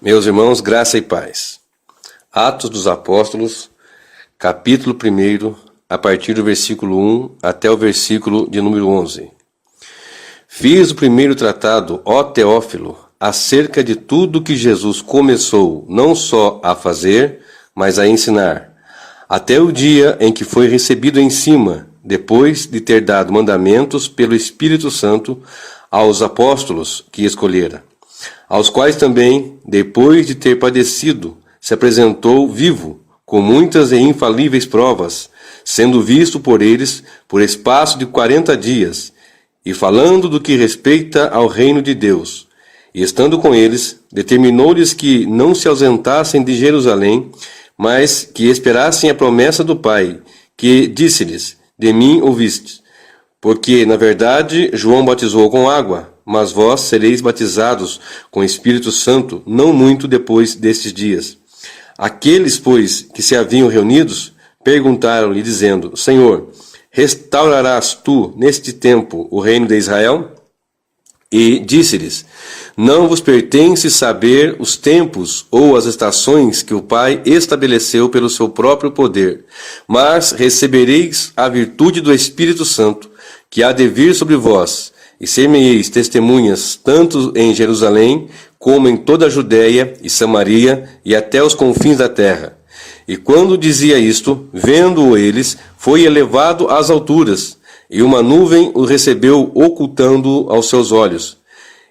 Meus irmãos, graça e paz. Atos dos Apóstolos, capítulo 1, a partir do versículo 1 até o versículo de número 11. Fiz o primeiro tratado, ó Teófilo, acerca de tudo que Jesus começou não só a fazer, mas a ensinar, até o dia em que foi recebido em cima, depois de ter dado mandamentos pelo Espírito Santo aos apóstolos que escolhera, aos quais também, depois de ter padecido, se apresentou vivo, com muitas e infalíveis provas, sendo visto por eles por espaço de 40 dias, e falando do que respeita ao reino de Deus. E estando com eles, determinou-lhes que não se ausentassem de Jerusalém, mas que esperassem a promessa do Pai, que disse-lhes: de mim ouvistes. Porque, na verdade, João batizou com água, mas vós sereis batizados com o Espírito Santo não muito depois destes dias. Aqueles, pois, que se haviam reunidos, perguntaram-lhe, dizendo: Senhor, restaurarás tu, neste tempo, o reino de Israel? E disse-lhes: Não vos pertence saber os tempos ou as estações que o Pai estabeleceu pelo seu próprio poder, mas recebereis a virtude do Espírito Santo, que há de vir sobre vós, e ser-me-eis testemunhas tanto em Jerusalém, como em toda a Judéia e Samaria, e até os confins da terra. E quando dizia isto, vendo-o eles, foi elevado às alturas, e uma nuvem o recebeu, ocultando-o aos seus olhos.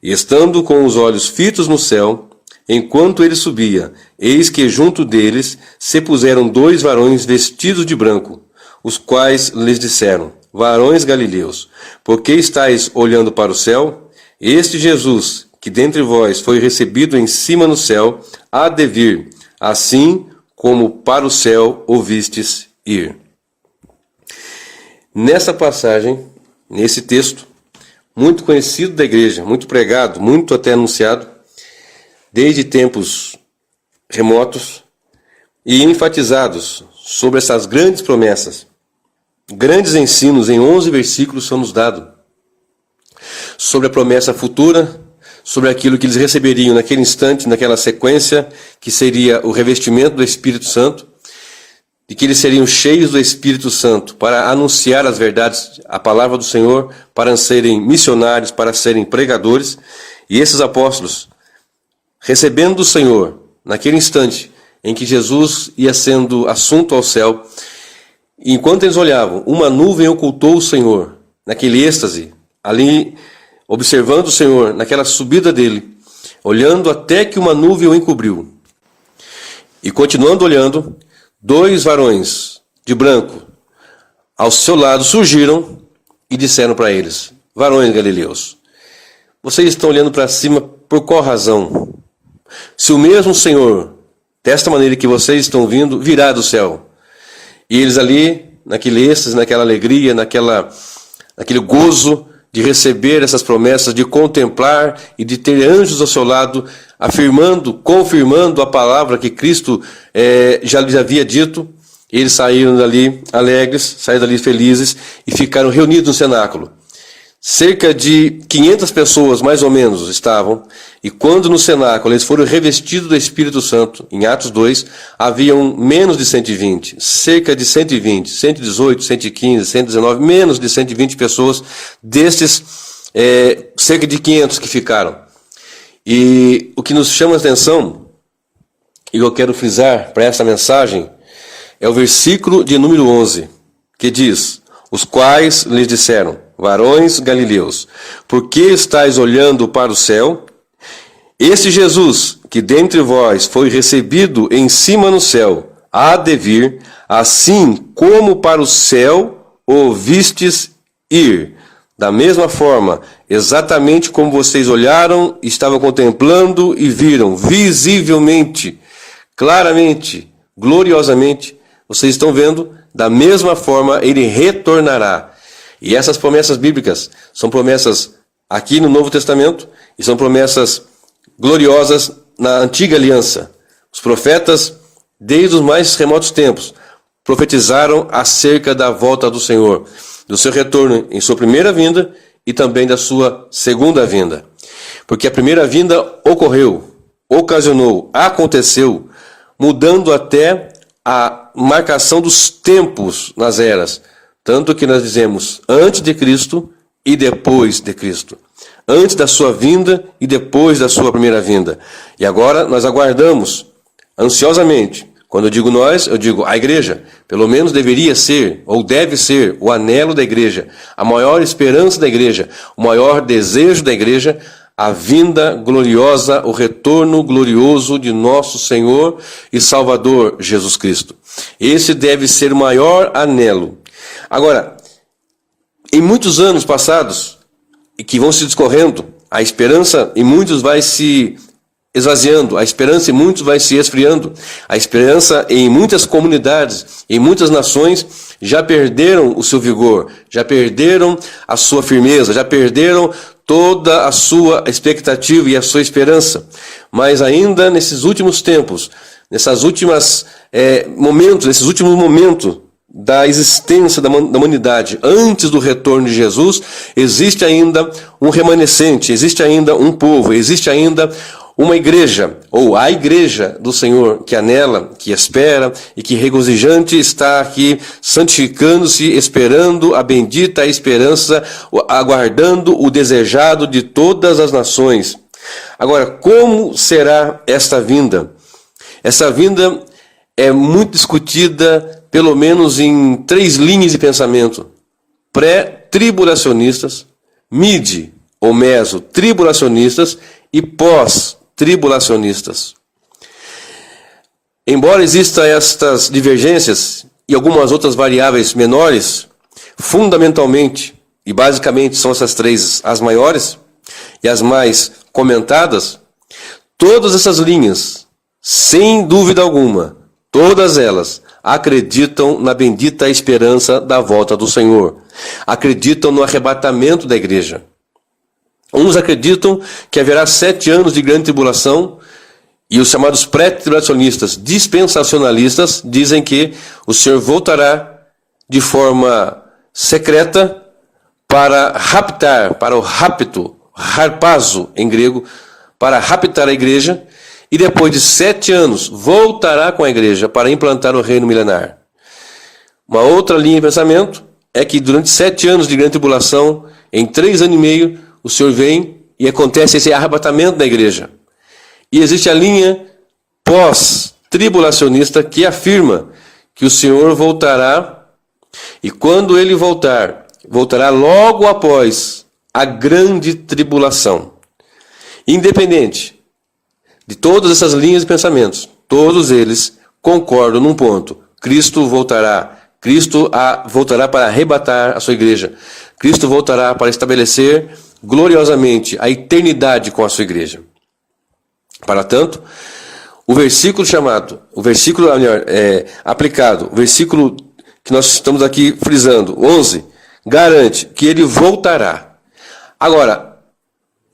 E estando com os olhos fitos no céu, enquanto ele subia, eis que junto deles se puseram 2 varões vestidos de branco, os quais lhes disseram: Varões galileus, por que estáis olhando para o céu? Este Jesus, que dentre vós foi recebido em cima no céu, há de vir, assim como para o céu o vistes ir. Nessa passagem, nesse texto, muito conhecido da igreja, muito pregado, muito até anunciado, desde tempos remotos, e enfatizados sobre essas grandes promessas, grandes ensinos em 11 versículos são nos dados, sobre a promessa futura, sobre aquilo que eles receberiam naquele instante, naquela sequência, que seria o revestimento do Espírito Santo, de que eles seriam cheios do Espírito Santo para anunciar as verdades, a palavra do Senhor, para serem missionários, para serem pregadores. E esses apóstolos, recebendo do Senhor, naquele instante em que Jesus ia sendo assunto ao céu, enquanto eles olhavam, uma nuvem ocultou o Senhor, naquele êxtase, ali observando o Senhor, naquela subida dele, olhando até que uma nuvem o encobriu. E continuando olhando, 2 varões de branco ao seu lado surgiram e disseram para eles: Varões galileus, vocês estão olhando para cima por qual razão? Se o mesmo Senhor, desta maneira que vocês estão vindo, virá do céu. E eles ali, naquele êxtase, naquela alegria, naquele gozo de receber essas promessas, de contemplar e de ter anjos ao seu lado, afirmando, confirmando a palavra que Cristo já lhes havia dito. Eles saíram dali alegres, saíram dali felizes e ficaram reunidos no cenáculo. Cerca de 500 pessoas, mais ou menos, estavam, e quando no cenáculo eles foram revestidos do Espírito Santo, em Atos 2, haviam menos de 120, cerca de 120, 118, 115, 119, menos de 120 pessoas, destes cerca de 500 que ficaram. E o que nos chama a atenção, e eu quero frisar para essa mensagem, é o versículo de número 11, que diz: Os quais lhes disseram: Varões galileus, por que estáis olhando para o céu? Este Jesus, que dentre vós foi recebido em cima no céu, há de vir, assim como para o céu o vistes ir. Da mesma forma, exatamente como vocês olharam, estavam contemplando e viram visivelmente, claramente, gloriosamente, vocês estão vendo, da mesma forma ele retornará. E essas promessas bíblicas são promessas aqui no Novo Testamento e são promessas gloriosas na Antiga Aliança. Os profetas, desde os mais remotos tempos, profetizaram acerca da volta do Senhor, do seu retorno em sua primeira vinda e também da sua segunda vinda. Porque a primeira vinda ocorreu, aconteceu, mudando até a marcação dos tempos nas eras. Tanto que nós dizemos antes de Cristo e depois de Cristo. Antes da sua vinda e depois da sua primeira vinda. E agora nós aguardamos ansiosamente. Quando eu digo nós, eu digo a igreja. Pelo menos deveria ser, ou deve ser, o anelo da igreja, a maior esperança da igreja, o maior desejo da igreja, a vinda gloriosa, o retorno glorioso de nosso Senhor e Salvador Jesus Cristo. Esse deve ser o maior anelo. Agora, em muitos anos passados, e que vão se discorrendo, a esperança em muitos vai se esvaziando, a esperança em muitos vai se esfriando, a esperança em muitas comunidades, em muitas nações, já perderam o seu vigor, já perderam a sua firmeza, já perderam toda a sua expectativa e a sua esperança. Mas ainda nesses últimos tempos, nesses últimos momentos da existência da humanidade, antes do retorno de Jesus, existe ainda um remanescente, existe ainda um povo, existe ainda uma igreja, ou a igreja do Senhor, que anela, que espera e que regozijante está aqui, santificando-se, esperando a bendita esperança, aguardando o desejado de todas as nações. Agora, como será esta vinda? Essa vinda é muito discutida, pelo menos em 3 linhas de pensamento: pré-tribulacionistas, mid ou meso-tribulacionistas e pós-tribulacionistas. Embora existam estas divergências e algumas outras variáveis menores, fundamentalmente e basicamente são essas 3 as maiores e as mais comentadas, todas essas linhas, sem dúvida alguma, todas elas acreditam na bendita esperança da volta do Senhor. Acreditam no arrebatamento da igreja. Uns acreditam que haverá 7 anos de grande tribulação, e os chamados pré-tribulacionistas dispensacionalistas dizem que o Senhor voltará de forma secreta para raptar, para o rapto, harpazo em grego, para raptar a igreja, e depois de 7 anos voltará com a igreja para implantar o reino milenar. Uma outra linha de pensamento é que durante 7 anos de grande tribulação, em 3 anos e meio, o Senhor vem e acontece esse arrebatamento da igreja. E existe a linha pós-tribulacionista que afirma que o Senhor voltará, e quando ele voltar, voltará logo após a grande tribulação. Independente de todas essas linhas de pensamentos, todos eles concordam num ponto: Cristo voltará. Cristo voltará para arrebatar a sua igreja. Cristo voltará para estabelecer gloriosamente a eternidade com a sua igreja. Para tanto, o versículo aplicado, o versículo que nós estamos aqui frisando, 11, garante que ele voltará. Agora,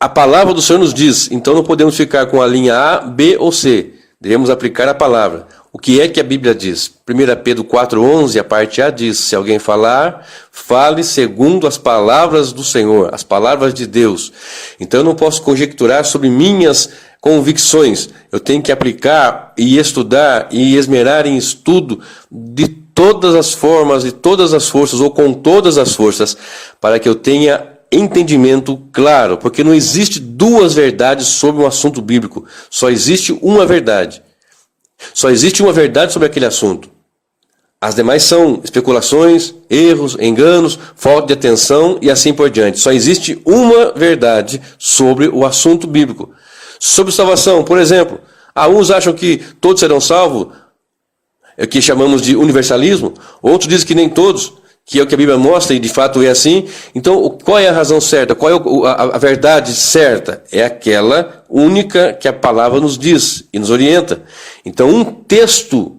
a palavra do Senhor nos diz, então não podemos ficar com a linha A, B ou C. Devemos aplicar a palavra. O que é que a Bíblia diz? 1 Pedro 4,11, a parte A diz: se alguém falar, fale segundo as palavras do Senhor, as palavras de Deus. Então eu não posso conjecturar sobre minhas convicções. Eu tenho que aplicar e estudar e esmerar em estudo de todas as formas, de todas as forças, ou com todas as forças, para que eu tenha entendimento claro, porque não existe 2 verdades sobre um assunto bíblico, só existe uma verdade. Só existe uma verdade sobre aquele assunto. As demais são especulações, erros, enganos, falta de atenção e assim por diante. Só existe uma verdade sobre o assunto bíblico. Sobre salvação, por exemplo, uns acham que todos serão salvos, é o que chamamos de universalismo, outros dizem que nem todos, que é o que a Bíblia mostra, e de fato é assim. Então, qual é a razão certa? Qual é a verdade certa? É aquela única que a palavra nos diz e nos orienta. Então, um texto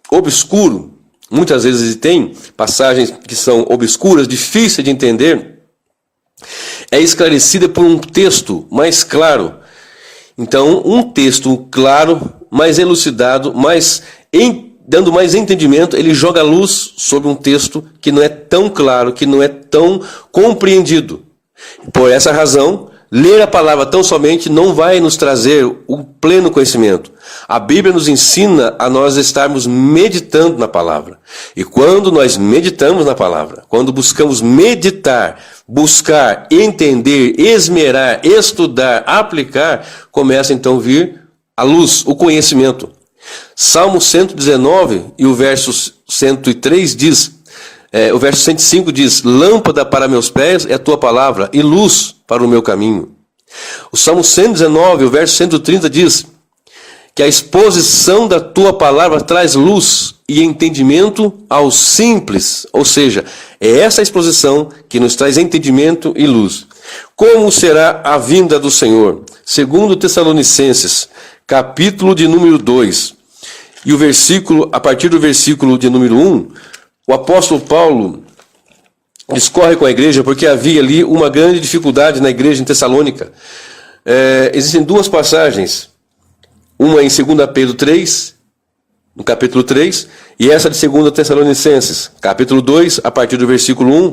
obscuro, muitas vezes tem passagens que são obscuras, difíceis de entender, é esclarecida por um texto mais claro. Então, um texto claro, mais elucidado, dando mais entendimento, ele joga luz sobre um texto que não é tão claro, que não é tão compreendido. Por essa razão, Ler a palavra tão somente não vai nos trazer o pleno conhecimento. A Bíblia nos ensina a nós estarmos meditando na palavra. E quando nós meditamos na palavra, quando buscamos meditar, buscar, entender, esmerar, estudar, aplicar, começa então a vir a luz, o conhecimento. Salmo 119 e o verso 103 diz, o verso 105 diz, lâmpada para meus pés é a tua palavra e luz para o meu caminho. O Salmo 119, o verso 130 diz que a exposição da tua palavra traz luz e entendimento aos simples, ou seja, é essa exposição que nos traz entendimento e luz. Como será a vinda do Senhor? Segundo Tessalonicenses, capítulo de número 2, e o versículo, a partir do versículo de número 1, o apóstolo Paulo discorre com a igreja porque havia ali uma grande dificuldade na igreja em Tessalônica. Existem duas passagens, uma em 2 Pedro 3, no capítulo 3, e essa de 2 Tessalonicenses, capítulo 2, a partir do versículo 1,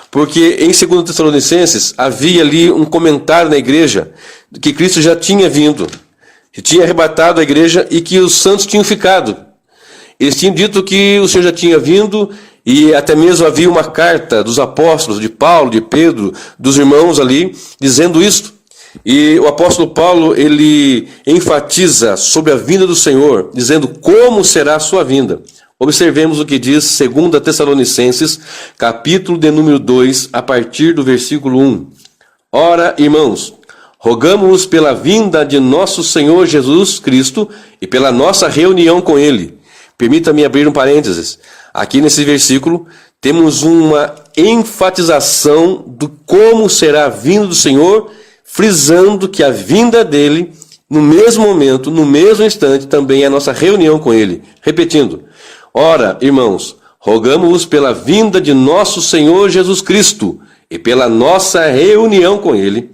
porque em 2 Tessalonicenses havia ali um comentário na igreja que Cristo já tinha vindo, que tinha arrebatado a igreja e que os santos tinham ficado. Eles tinham dito que o Senhor já tinha vindo e até mesmo havia uma carta dos apóstolos, de Paulo, de Pedro, dos irmãos ali, dizendo isto. E o apóstolo Paulo, ele enfatiza sobre a vinda do Senhor, dizendo como será a sua vinda. Observemos o que diz 2 Tessalonicenses, capítulo de número 2, a partir do versículo 1. Ora, irmãos, rogamo-vos pela vinda de nosso Senhor Jesus Cristo e pela nossa reunião com Ele. Permita-me abrir um parênteses. Aqui nesse versículo, temos uma enfatização do como será a vinda do Senhor, frisando que a vinda dele, no mesmo momento, no mesmo instante, também é a nossa reunião com Ele. Repetindo, ora, irmãos, rogamo-vos pela vinda de nosso Senhor Jesus Cristo e pela nossa reunião com Ele,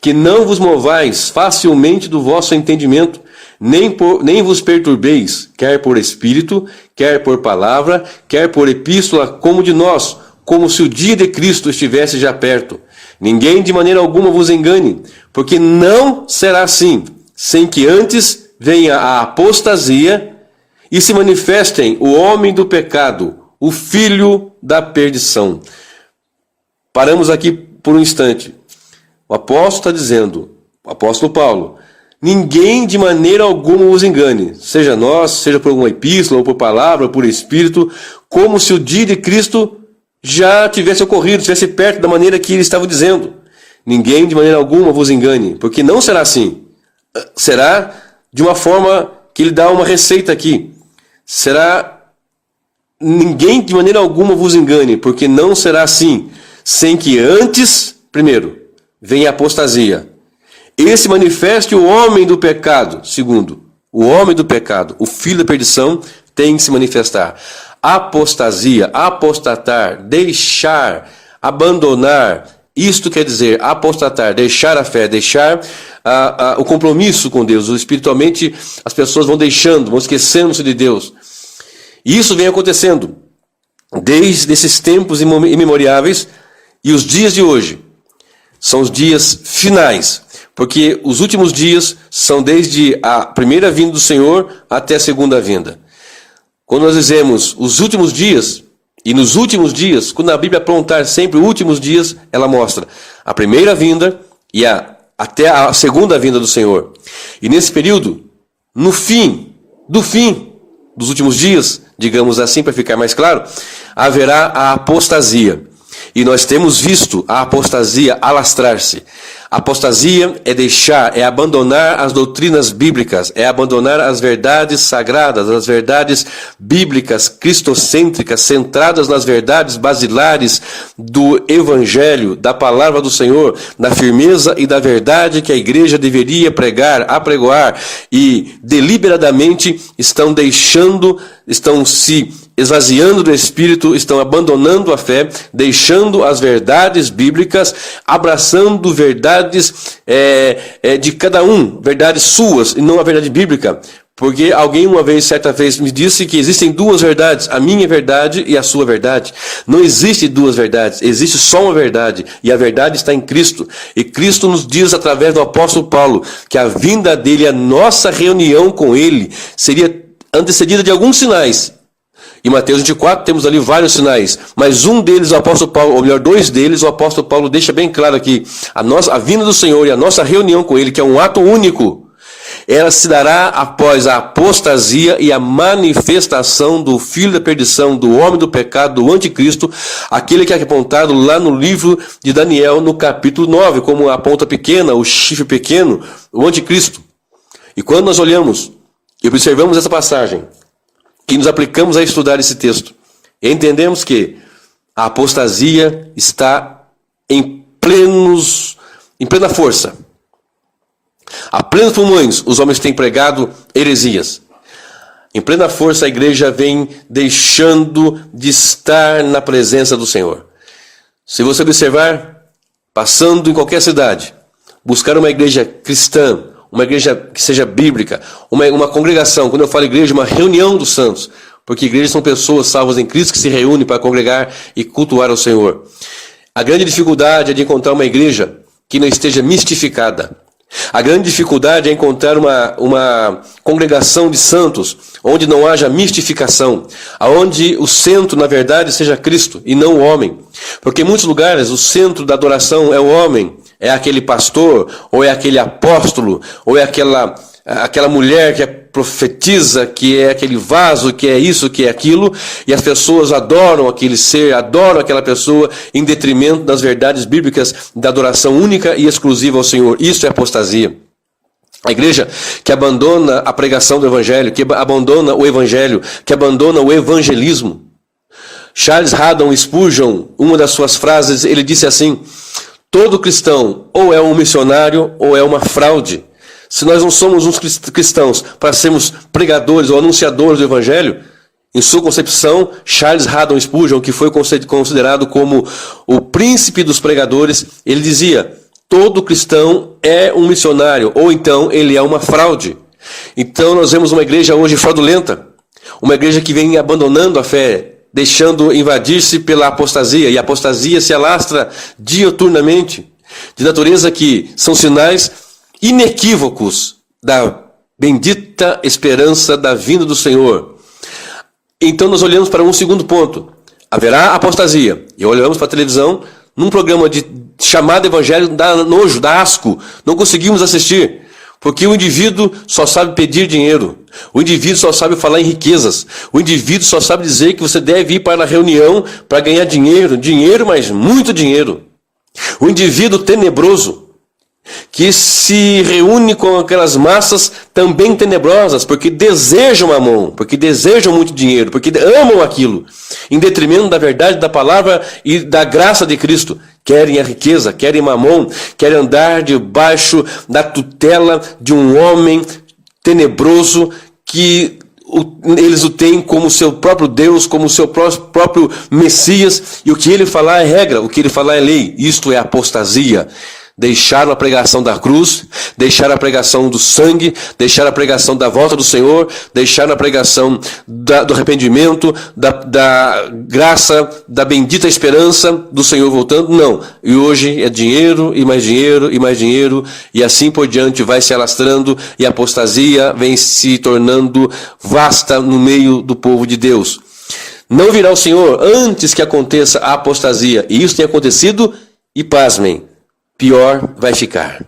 que não vos movais facilmente do vosso entendimento, nem vos perturbeis, quer por espírito, quer por palavra, quer por epístola, como de nós, como se o dia de Cristo estivesse já perto. Ninguém de maneira alguma vos engane, porque não será assim, sem que antes venha a apostasia e se manifestem o homem do pecado, o filho da perdição. Paramos aqui por um instante. O apóstolo está dizendo, o apóstolo Paulo, ninguém de maneira alguma vos engane, seja nós, seja por alguma epístola, ou por palavra, ou por espírito, como se o dia de Cristo já tivesse ocorrido, estivesse perto da maneira que ele estava dizendo. Ninguém de maneira alguma vos engane, porque não será assim. Será de uma forma que ele dá uma receita aqui. Será, ninguém de maneira alguma vos engane, porque não será assim, sem que antes, primeiro, venha a apostasia. Esse manifeste o homem do pecado. Segundo, o homem do pecado, o filho da perdição, tem que se manifestar. Apostasia, apostatar, deixar, abandonar. Isto quer dizer apostatar, deixar a fé, deixar o compromisso com Deus. Espiritualmente, as pessoas vão deixando, vão esquecendo-se de Deus. E isso vem acontecendo desde esses tempos imemoriáveis, e os dias de hoje são os dias finais. Porque os últimos dias são desde a primeira vinda do Senhor até a segunda vinda. Quando nós dizemos os últimos dias, e nos últimos dias, quando a Bíblia apontar sempre os últimos dias, ela mostra a primeira vinda e até a segunda vinda do Senhor. E nesse período, no fim dos últimos dias, digamos assim para ficar mais claro, haverá a apostasia. E nós temos visto a apostasia alastrar-se. Apostasia é deixar, é abandonar as doutrinas bíblicas, é abandonar as verdades sagradas, as verdades bíblicas, cristocêntricas, centradas nas verdades basilares do Evangelho, da palavra do Senhor, da firmeza e da verdade que a igreja deveria pregar, apregoar, e deliberadamente estão se esvaziando do Espírito, estão abandonando a fé, deixando as verdades bíblicas, abraçando verdades de cada um, verdades suas e não a verdade bíblica. Porque alguém certa vez me disse que existem duas verdades, a minha verdade e a sua verdade. Não existe duas verdades, existe só uma verdade, e a verdade está em Cristo. E Cristo nos diz através do apóstolo Paulo que a vinda dele, a nossa reunião com ele, seria antecedida de alguns sinais. Em Mateus 24 temos ali vários sinais, mas um deles o apóstolo Paulo, ou melhor, dois deles, o apóstolo Paulo deixa bem claro aqui, a vinda do Senhor e a nossa reunião com ele, que é um ato único, ela se dará após a apostasia e a manifestação do filho da perdição, do homem do pecado, do anticristo, aquele que é apontado lá no livro de Daniel, no capítulo 9, como a ponta pequena, o chifre pequeno, o anticristo. E quando nós olhamos e observamos essa passagem, e nos aplicamos a estudar esse texto, entendemos que a apostasia está em plena força. A plenos pulmões, os homens têm pregado heresias. Em plena força, a igreja vem deixando de estar na presença do Senhor. Se você observar, passando em qualquer cidade, buscar uma igreja cristã, uma igreja que seja bíblica, uma congregação, quando eu falo igreja, uma reunião dos santos, porque igrejas são pessoas salvas em Cristo que se reúnem para congregar e cultuar ao Senhor. A grande dificuldade é de encontrar uma igreja que não esteja mistificada. A grande dificuldade é encontrar uma congregação de santos onde não haja mistificação, aonde o centro, na verdade, seja Cristo e não o homem. Porque em muitos lugares o centro da adoração é o homem, é aquele pastor, ou é aquele apóstolo, ou é aquela mulher que profetiza, que é aquele vaso, que é isso, que é aquilo, e as pessoas adoram aquele ser, adoram aquela pessoa, em detrimento das verdades bíblicas da adoração única e exclusiva ao Senhor. Isso é apostasia. A igreja que abandona a pregação do evangelho, que abandona o evangelho, que abandona o evangelismo. Charles Haddon Spurgeon, uma das suas frases, ele disse assim: todo cristão ou é um missionário ou é uma fraude. Se nós não somos uns cristãos para sermos pregadores ou anunciadores do Evangelho, em sua concepção, Charles Haddon Spurgeon, que foi considerado como o príncipe dos pregadores, ele dizia: todo cristão é um missionário, ou então ele é uma fraude. Então nós vemos uma igreja hoje fraudulenta, uma igreja que vem abandonando a fé, deixando invadir-se pela apostasia, e a apostasia se alastra diuturnamente, de natureza que são sinais inequívocos da bendita esperança da vinda do Senhor. Então nós olhamos para um segundo ponto. Haverá apostasia. E olhamos para a televisão, num programa de chamado evangelho, dá nojo, dá asco. Não conseguimos assistir. Porque o indivíduo só sabe pedir dinheiro. O indivíduo só sabe falar em riquezas. O indivíduo só sabe dizer que você deve ir para a reunião para ganhar dinheiro. Dinheiro, mas muito dinheiro. O indivíduo tenebroso, que se reúne com aquelas massas também tenebrosas, porque desejam mamão, porque desejam muito dinheiro, porque amam aquilo, em detrimento da verdade da palavra e da graça de Cristo. Querem a riqueza, querem mamão, querem andar debaixo da tutela de um homem tenebroso que eles o têm como seu próprio Deus, como seu próprio Messias, e o que ele falar é regra, o que ele falar é lei. Isto é apostasia. Deixaram a pregação da cruz, deixaram a pregação do sangue, deixaram a pregação da volta do Senhor, deixaram a pregação do arrependimento, da graça, da bendita esperança do Senhor voltando. Não. E hoje é dinheiro e mais dinheiro e mais dinheiro, e assim por diante vai se alastrando, e a apostasia vem se tornando vasta no meio do povo de Deus. Não virá o Senhor antes que aconteça a apostasia. E isso tem acontecido, e pasmem, pior vai ficar.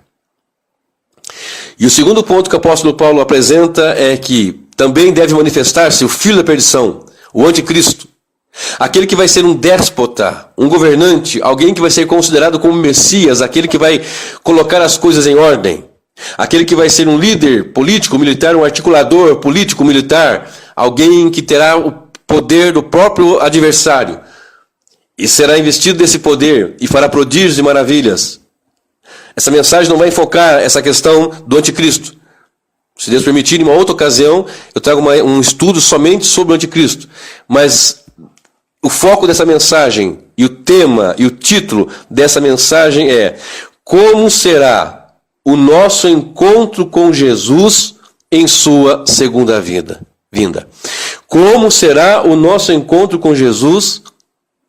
E o segundo ponto que o apóstolo Paulo apresenta é que também deve manifestar-se o filho da perdição, o anticristo. Aquele que vai ser um déspota, um governante, alguém que vai ser considerado como Messias, aquele que vai colocar as coisas em ordem. Aquele que vai ser um líder político, militar, um articulador político, militar, alguém que terá o poder do próprio adversário e será investido desse poder e fará prodígios e maravilhas. Essa mensagem não vai enfocar essa questão do anticristo. Se Deus permitir, em uma outra ocasião, eu trago um estudo somente sobre o anticristo. Mas o foco dessa mensagem, e o tema, e o título dessa mensagem é: como será o nosso encontro com Jesus em sua segunda vinda. Como será o nosso encontro com Jesus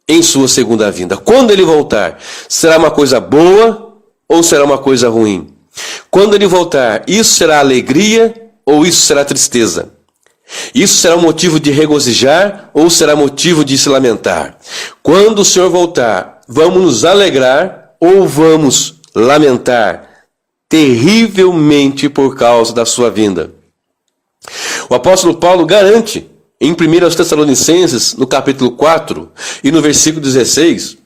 em sua segunda vinda? Quando ele voltar, será uma coisa boa ou será uma coisa ruim? Quando ele voltar, isso será alegria ou isso será tristeza? Isso será um motivo de regozijar ou será motivo de se lamentar? Quando o Senhor voltar, vamos nos alegrar ou vamos lamentar terrivelmente por causa da sua vinda? O apóstolo Paulo garante em 1 Tessalonicenses, no capítulo 4 e no versículo 16,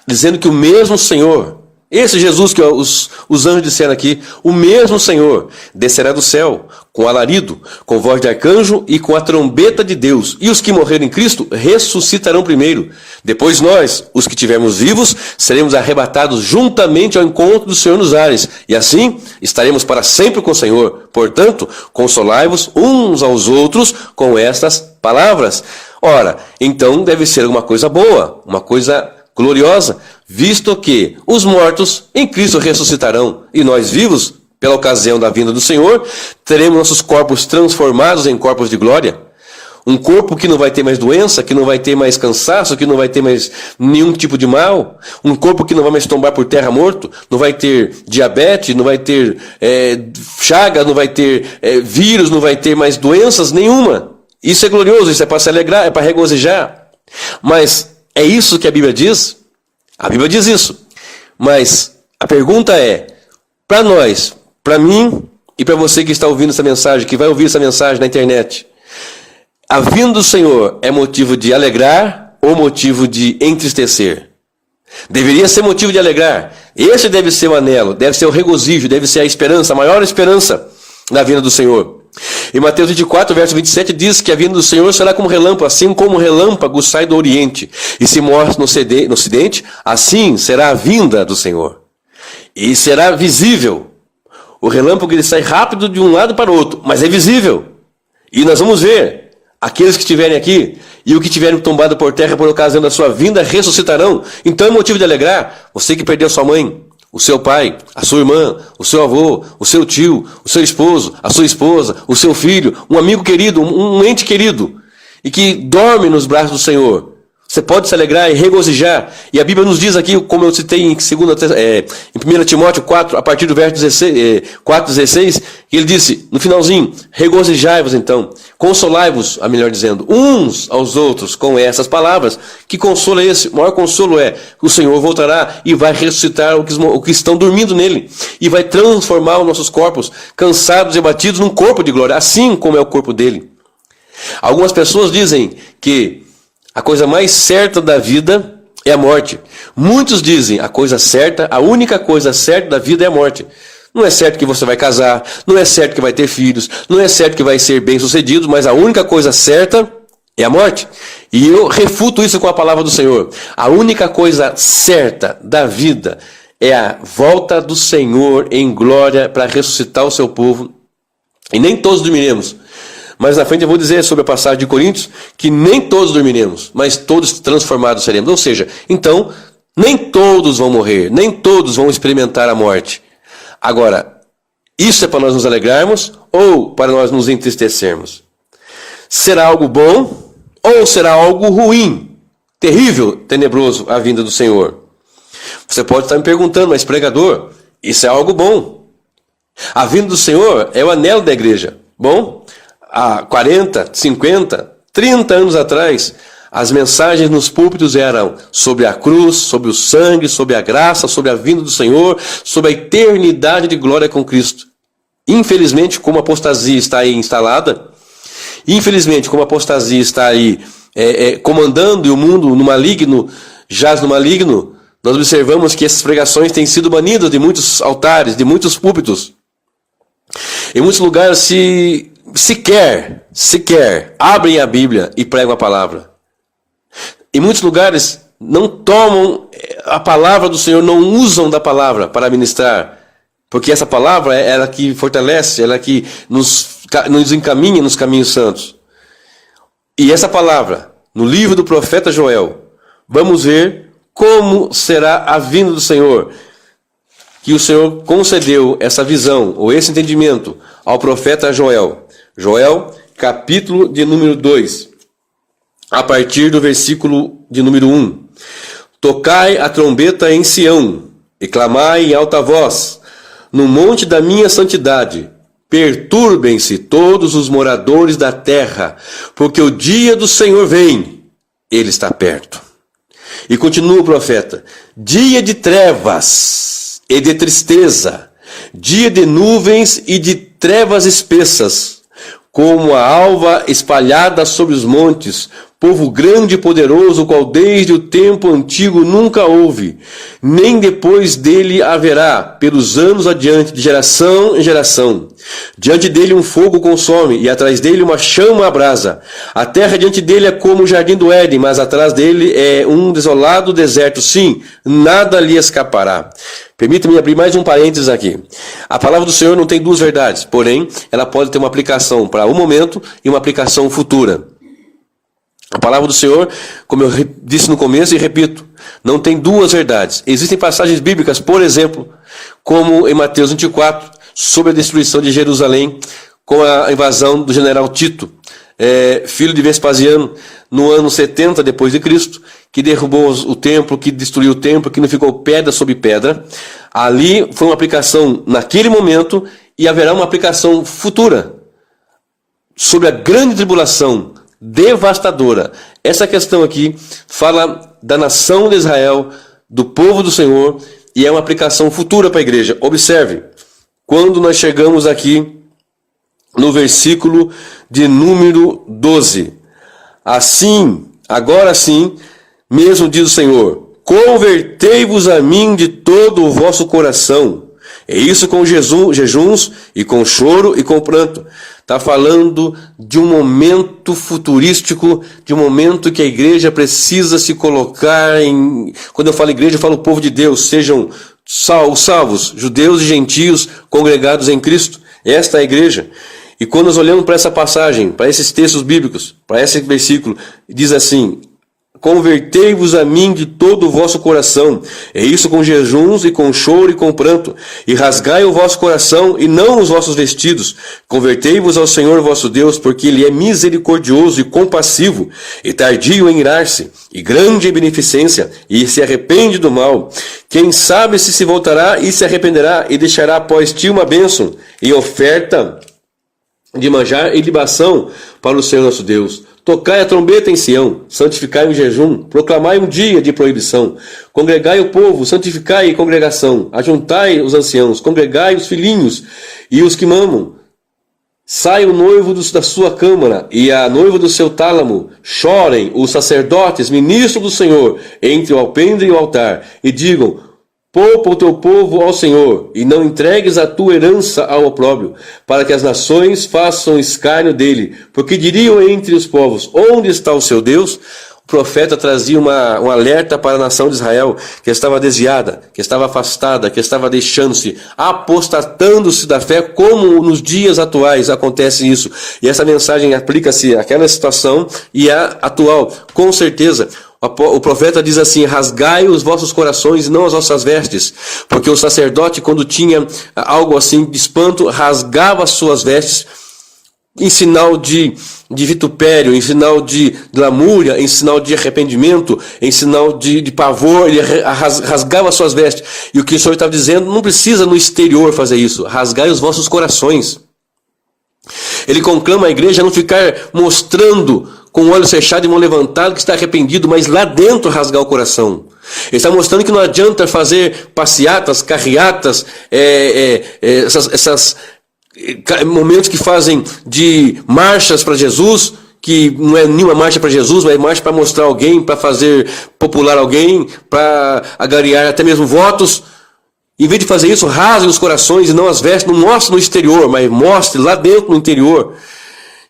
dizendo que o mesmo Senhor, esse Jesus que os anjos disseram aqui, o mesmo Senhor descerá do céu com alarido, com voz de arcanjo e com a trombeta de Deus. E os que morreram em Cristo ressuscitarão primeiro. Depois nós, os que estivermos vivos, seremos arrebatados juntamente ao encontro do Senhor nos ares. E assim estaremos para sempre com o Senhor. Portanto, consolai-vos uns aos outros com estas palavras. Ora, então deve ser uma coisa boa, uma coisa gloriosa, visto que os mortos em Cristo ressuscitarão, e nós vivos, pela ocasião da vinda do Senhor, teremos nossos corpos transformados em corpos de glória. Um corpo que não vai ter mais doença, que não vai ter mais cansaço, que não vai ter mais nenhum tipo de mal. Um corpo que não vai mais tombar por terra morto, não vai ter diabetes, não vai ter chaga, não vai ter vírus, não vai ter mais doenças nenhuma. Isso é glorioso, isso é para se alegrar, é para regozijar. Mas é isso que a Bíblia diz? A Bíblia diz isso. Mas a pergunta é, para nós, para mim e para você que está ouvindo essa mensagem, que vai ouvir essa mensagem na internet, a vinda do Senhor é motivo de alegrar ou motivo de entristecer? Deveria ser motivo de alegrar. Esse deve ser o anelo, deve ser o regozijo, deve ser a esperança, a maior esperança da vinda do Senhor. Em Mateus 24, verso 27, diz que a vinda do Senhor será como relâmpago, assim como o relâmpago sai do Oriente e se mostra no Ocidente, assim será a vinda do Senhor. E será visível. O relâmpago ele sai rápido de um lado para o outro, mas é visível. E nós vamos ver, aqueles que estiverem aqui e o que tiverem tombado por terra por ocasião da sua vinda ressuscitarão. Então é motivo de alegrar. Você que perdeu sua mãe, o seu pai, a sua irmã, o seu avô, o seu tio, o seu esposo, a sua esposa, o seu filho, um amigo querido, um ente querido, e que dorme nos braços do Senhor. Você pode se alegrar e regozijar. E a Bíblia nos diz aqui, como eu citei em 1 Timóteo 4, a partir do verso 4,16, que ele disse, no finalzinho, regozijai-vos então, consolai-vos, a melhor dizendo, uns aos outros com essas palavras. Que consolo é esse? O maior consolo é que o Senhor voltará e vai ressuscitar o que estão dormindo nele. E vai transformar os nossos corpos, cansados e abatidos, num corpo de glória, assim como é o corpo dele. Algumas pessoas dizem que a coisa mais certa da vida é a morte. Muitos dizem a coisa certa, a única coisa certa da vida é a morte. Não é certo que você vai casar, não é certo que vai ter filhos, não é certo que vai ser bem-sucedido, mas a única coisa certa é a morte. E eu refuto isso com a palavra do Senhor. A única coisa certa da vida é a volta do Senhor em glória para ressuscitar o seu povo. E nem todos dormiremos. Mas na frente eu vou dizer sobre a passagem de Coríntios que nem todos dormiremos, mas todos transformados seremos. Ou seja, então, nem todos vão morrer, nem todos vão experimentar a morte. Agora, isso é para nós nos alegrarmos ou para nós nos entristecermos? Será algo bom ou será algo ruim, terrível, tenebroso a vinda do Senhor? Você pode estar me perguntando, mas pregador, isso é algo bom. A vinda do Senhor é o anelo da igreja. Bom, há 40, 50, 30 anos atrás, as mensagens nos púlpitos eram sobre a cruz, sobre o sangue, sobre a graça, sobre a vinda do Senhor, sobre a eternidade de glória com Cristo. Infelizmente, como a apostasia está aí instalada, infelizmente, como a apostasia está aí comandando e o mundo no maligno, jaz no maligno, nós observamos que essas pregações têm sido banidas de muitos altares, de muitos púlpitos. Em muitos lugares sequer abrem a Bíblia e pregam a palavra. Em muitos lugares não tomam a palavra do Senhor, não usam da palavra para ministrar, porque essa palavra é ela que fortalece, ela que nos encaminha nos caminhos santos. E essa palavra, no livro do profeta Joel, vamos ver como será a vinda do Senhor, que o Senhor concedeu essa visão, ou esse entendimento, ao profeta Joel. Joel, capítulo de número 2, a partir do versículo de número 1. Tocai a trombeta em Sião, e clamai em alta voz, no monte da minha santidade. Perturbem-se todos os moradores da terra, porque o dia do Senhor vem, ele está perto. E continua o profeta: dia de trevas e de tristeza, dia de nuvens e de trevas espessas, como a alva espalhada sobre os montes, povo grande e poderoso, qual desde o tempo antigo nunca houve, nem depois dele haverá, pelos anos adiante, de geração em geração. Diante dele um fogo consome, e atrás dele uma chama abrasa. A terra diante dele é como o jardim do Éden, mas atrás dele é um desolado deserto. Sim, nada lhe escapará. Permita-me abrir mais um parênteses aqui. A palavra do Senhor não tem duas verdades, porém, ela pode ter uma aplicação para um momento e uma aplicação futura. A palavra do Senhor, como eu disse no começo e repito, não tem duas verdades. Existem passagens bíblicas, por exemplo, como em Mateus 24, sobre a destruição de Jerusalém, com a invasão do general Tito, filho de Vespasiano, no ano 70 depois de Cristo, que derrubou o templo, que destruiu o templo, que não ficou pedra sobre pedra. Ali foi uma aplicação naquele momento e haverá uma aplicação futura sobre a grande tribulação devastadora. Essa questão aqui fala da nação de Israel, do povo do Senhor, e é uma aplicação futura para a igreja. Observe, quando nós chegamos aqui no versículo de número 12. Assim, agora sim, mesmo diz o Senhor, convertei-vos a mim de todo o vosso coração. É isso com jejuns e com choro e com pranto. Está falando de um momento futurístico, de um momento que a igreja precisa se colocar em... Quando eu falo igreja, eu falo povo de Deus, sejam salvos, judeus e gentios congregados em Cristo. Esta é a igreja. E quando nós olhamos para essa passagem, para esses textos bíblicos, para esse versículo, diz assim: convertei-vos a mim de todo o vosso coração, é isso com jejuns e com choro e com pranto, e rasgai o vosso coração e não os vossos vestidos. Convertei-vos ao Senhor vosso Deus, porque Ele é misericordioso e compassivo, e tardio em irar-se, e grande em beneficência, e se arrepende do mal. Quem sabe se voltará e se arrependerá, e deixará após ti uma bênção, e oferta de manjar e libação para o Senhor nosso Deus. Tocai a trombeta em Sião, santificai o jejum, proclamai um dia de proibição, congregai o povo, santificai a congregação, ajuntai os anciãos, congregai os filhinhos e os que mamam. Sai o noivo da sua câmara e a noiva do seu tálamo, chorem os sacerdotes, ministros do Senhor, entre o alpendre e o altar, e digam: poupa o teu povo ao Senhor, e não entregues a tua herança ao opróbrio, para que as nações façam escárnio dele. Porque diriam entre os povos: onde está o seu Deus? O profeta trazia um alerta para a nação de Israel, que estava desviada, que estava afastada, que estava deixando-se, apostatando-se da fé, como nos dias atuais acontece isso. E essa mensagem aplica-se àquela situação e à atual, com certeza. O profeta diz assim: rasgai os vossos corações e não as vossas vestes, porque o sacerdote, quando tinha algo assim de espanto, rasgava as suas vestes em sinal de vitupério, em sinal de lamúria, em sinal de arrependimento, em sinal de pavor. Ele rasgava as suas vestes. E o que o Senhor estava dizendo: não precisa no exterior fazer isso, rasgai os vossos corações. Ele conclama a igreja a não ficar mostrando com o olho fechado e mão levantada que está arrependido, mas lá dentro rasgar o coração. Ele está mostrando que não adianta fazer passeatas, carreatas, essas momentos que fazem de marchas para Jesus, que não é nenhuma marcha para Jesus, mas é marcha para mostrar alguém, para fazer popular alguém, para agariar até mesmo votos. Em vez de fazer isso, rasgue os corações e não as vestes. Não mostre no exterior, mas mostre lá dentro no interior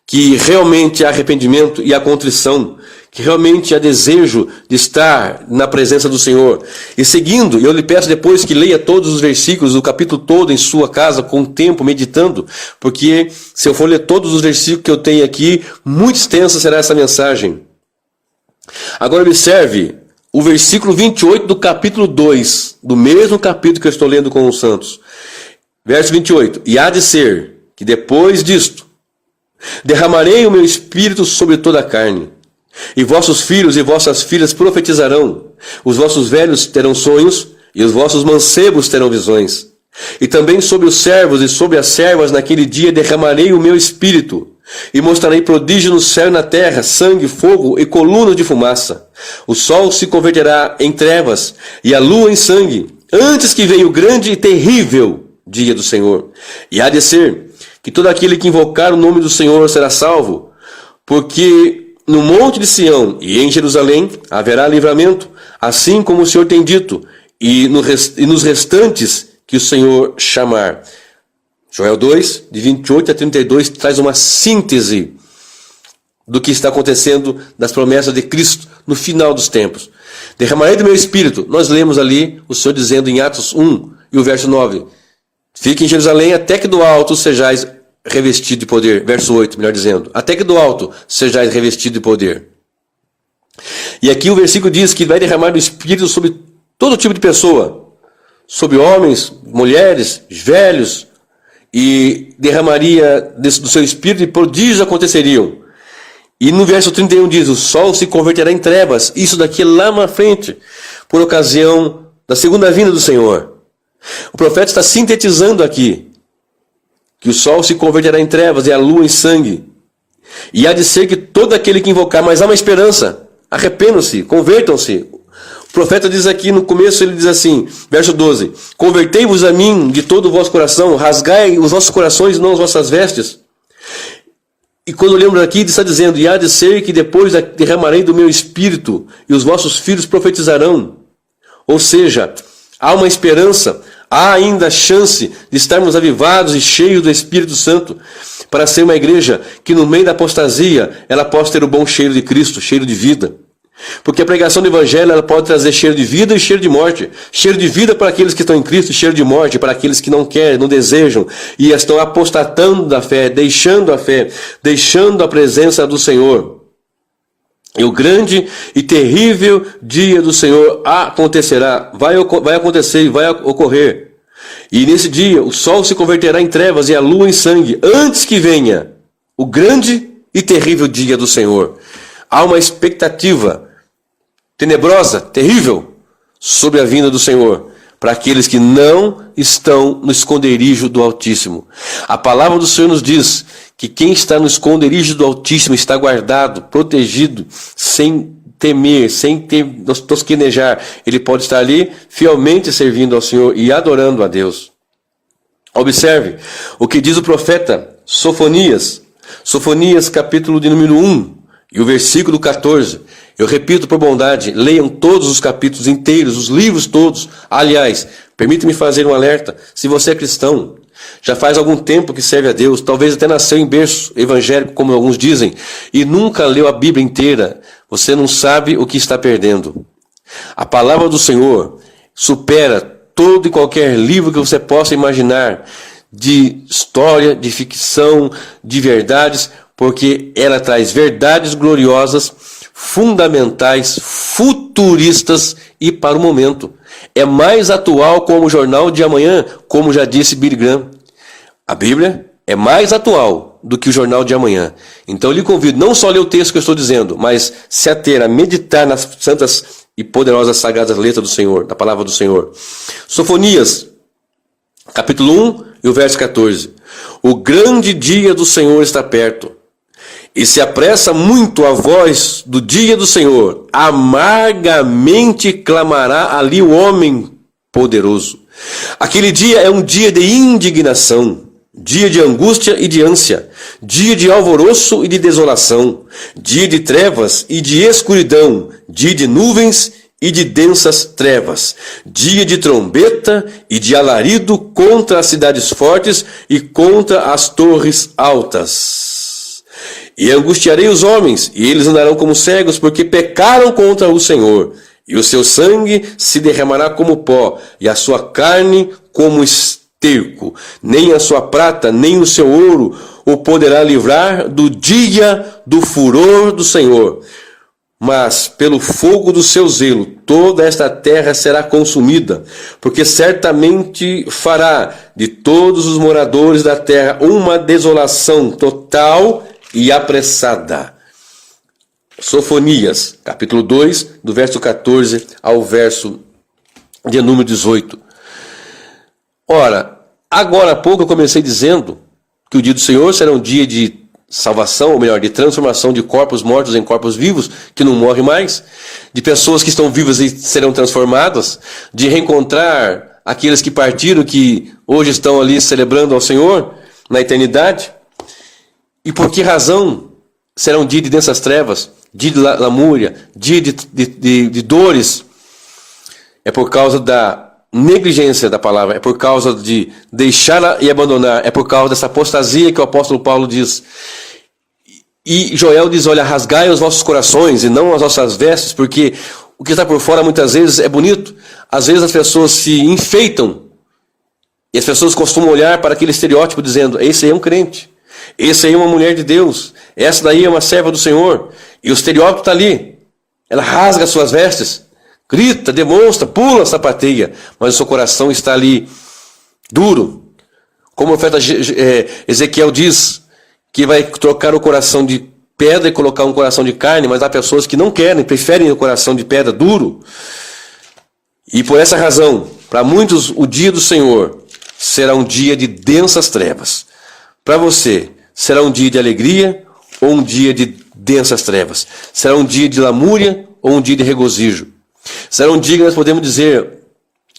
que realmente há arrependimento e há contrição, que realmente há desejo de estar na presença do Senhor. E seguindo, eu lhe peço depois que leia todos os versículos, o capítulo todo em sua casa, com tempo, meditando, porque se eu for ler todos os versículos que eu tenho aqui, muito extensa será essa mensagem. Agora observe o versículo 28 do capítulo 2, do mesmo capítulo que eu estou lendo com os santos. Verso 28. E há de ser que depois disto derramarei o meu espírito sobre toda a carne. E vossos filhos e vossas filhas profetizarão, os vossos velhos terão sonhos, e os vossos mancebos terão visões. E também sobre os servos e sobre as servas naquele dia derramarei o meu espírito, e mostrarei prodígio no céu e na terra, sangue, fogo e colunas de fumaça. O sol se converterá em trevas, e a lua em sangue, antes que venha o grande e terrível dia do Senhor. E há de ser que todo aquele que invocar o nome do Senhor será salvo, porque no monte de Sião e em Jerusalém haverá livramento, assim como o Senhor tem dito, e nos restantes que o Senhor chamar. Joel 2, de 28 a 32, traz uma síntese do que está acontecendo das promessas de Cristo no final dos tempos. Derramarei do meu espírito. Nós lemos ali o Senhor dizendo em Atos 1 e o verso 9. Fique em Jerusalém até que do alto sejais revestido de poder. Verso 8, melhor dizendo. Até que do alto sejais revestido de poder. E aqui o versículo diz que vai derramar do Espírito sobre todo tipo de pessoa. Sobre homens, mulheres, velhos. E derramaria do seu Espírito e prodígios aconteceriam. E no verso 31 diz, o sol se converterá em trevas. Isso daqui é lá na frente, por ocasião da segunda vinda do Senhor. O profeta está sintetizando aqui que o sol se converterá em trevas e a lua em sangue. E há de ser que todo aquele que invocar, mas há uma esperança, arrependam-se, convertam-se. O profeta diz aqui no começo, ele diz assim, verso 12, convertei-vos a mim de todo o vosso coração, rasgai os vossos corações, não as vossas vestes. E quando lembro aqui, ele está dizendo, e há de ser que depois derramarei do meu espírito, e os vossos filhos profetizarão. Ou seja, há uma esperança, há ainda a chance de estarmos avivados e cheios do Espírito Santo para ser uma igreja que no meio da apostasia ela possa ter o bom cheiro de Cristo, cheiro de vida. Porque a pregação do Evangelho ela pode trazer cheiro de vida e cheiro de morte. Cheiro de vida para aqueles que estão em Cristo, cheiro de morte para aqueles que não querem, não desejam e estão apostatando da fé, deixando a presença do Senhor. E o grande e terrível dia do Senhor acontecerá, vai acontecer e vai ocorrer. E nesse dia o sol se converterá em trevas e a lua em sangue, antes que venha o grande e terrível dia do Senhor. Há uma expectativa tenebrosa, terrível, sobre a vinda do Senhor, para aqueles que não estão no esconderijo do Altíssimo. A palavra do Senhor nos diz que quem está no esconderijo do Altíssimo está guardado, protegido, sem temer, sem tosquenejar. Ele pode estar ali fielmente servindo ao Senhor e adorando a Deus. Observe o que diz o profeta Sofonias. Sofonias, capítulo de número 1 e o versículo 14. Eu repito por bondade, leiam todos os capítulos inteiros, os livros todos. Aliás, permita-me fazer um alerta. Se você é cristão, já faz algum tempo que serve a Deus, talvez até nasceu em berço evangélico, como alguns dizem, e nunca leu a Bíblia inteira, você não sabe o que está perdendo. A palavra do Senhor supera todo e qualquer livro que você possa imaginar, de história, de ficção, de verdades, porque ela traz verdades gloriosas, fundamentais, futuristas e para o momento. É mais atual como o jornal de amanhã, como já disse Billy Graham. A Bíblia é mais atual do que o jornal de amanhã. Então eu lhe convido não só a ler o texto que eu estou dizendo, mas se ater a meditar nas santas e poderosas sagradas letras do Senhor, da palavra do Senhor. Sofonias, capítulo 1 e o verso 14. O grande dia do Senhor está perto. E se apressa muito a voz do dia do Senhor, amargamente clamará ali o homem poderoso. Aquele dia é um dia de indignação, dia de angústia e de ânsia, dia de alvoroço e de desolação, dia de trevas e de escuridão, dia de nuvens e de densas trevas, dia de trombeta e de alarido contra as cidades fortes e contra as torres altas. E angustiarei os homens, e eles andarão como cegos, porque pecaram contra o Senhor. E o seu sangue se derramará como pó, e a sua carne como esterco. Nem a sua prata, nem o seu ouro o poderá livrar do dia do furor do Senhor. mas pelo fogo do seu zelo toda esta terra será consumida, porque certamente fará de todos os moradores da terra uma desolação total e apressada. Sofonias, capítulo 2, do verso 14 ao verso de número 18. Ora, agora há pouco eu comecei dizendo que o dia do Senhor será um dia de salvação, ou melhor, de transformação de corpos mortos em corpos vivos, que não morrem mais, de pessoas que estão vivas e serão transformadas, de reencontrar aqueles que partiram, que hoje estão ali celebrando ao Senhor na eternidade. E por que razão será um dia de densas trevas, dia de lamúria, dia de dores? É por causa da negligência da palavra, é por causa de deixar e abandonar, é por causa dessa apostasia que o apóstolo Paulo diz. E Joel diz, olha, rasgai os vossos corações e não as vossas vestes, porque o que está por fora muitas vezes é bonito. Às vezes as pessoas se enfeitam e as pessoas costumam olhar para aquele estereótipo dizendo, esse aí é um crente, esse aí é uma mulher de Deus, essa daí é uma serva do Senhor, e o estereótipo está ali. Ela rasga as suas vestes, grita, demonstra, pula, sapateia, mas o seu coração está ali duro. Como o profeta Ezequiel diz, que vai trocar o coração de pedra e colocar um coração de carne, mas há pessoas que não querem, preferem o coração de pedra duro. E por essa razão, para muitos, o dia do Senhor será um dia de densas trevas. Para você, será um dia de alegria ou um dia de densas trevas? Será um dia de lamúria ou um dia de regozijo? Será um dia que nós podemos dizer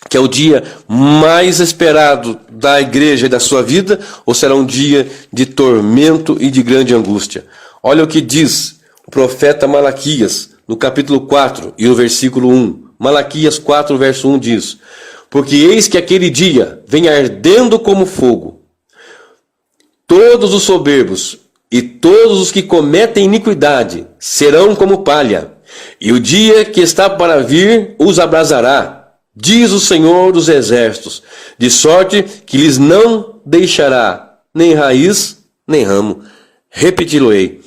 que é o dia mais esperado da igreja e da sua vida, ou será um dia de tormento e de grande angústia? Olha o que diz o profeta Malaquias, no capítulo 4 e no versículo 1. Malaquias 4, verso 1 diz, porque eis que aquele dia vem ardendo como fogo. Todos os soberbos e todos os que cometem iniquidade serão como palha, e o dia que está para vir os abrasará, diz o Senhor dos Exércitos, de sorte que lhes não deixará nem raiz, nem ramo. Repeti-lo-ei.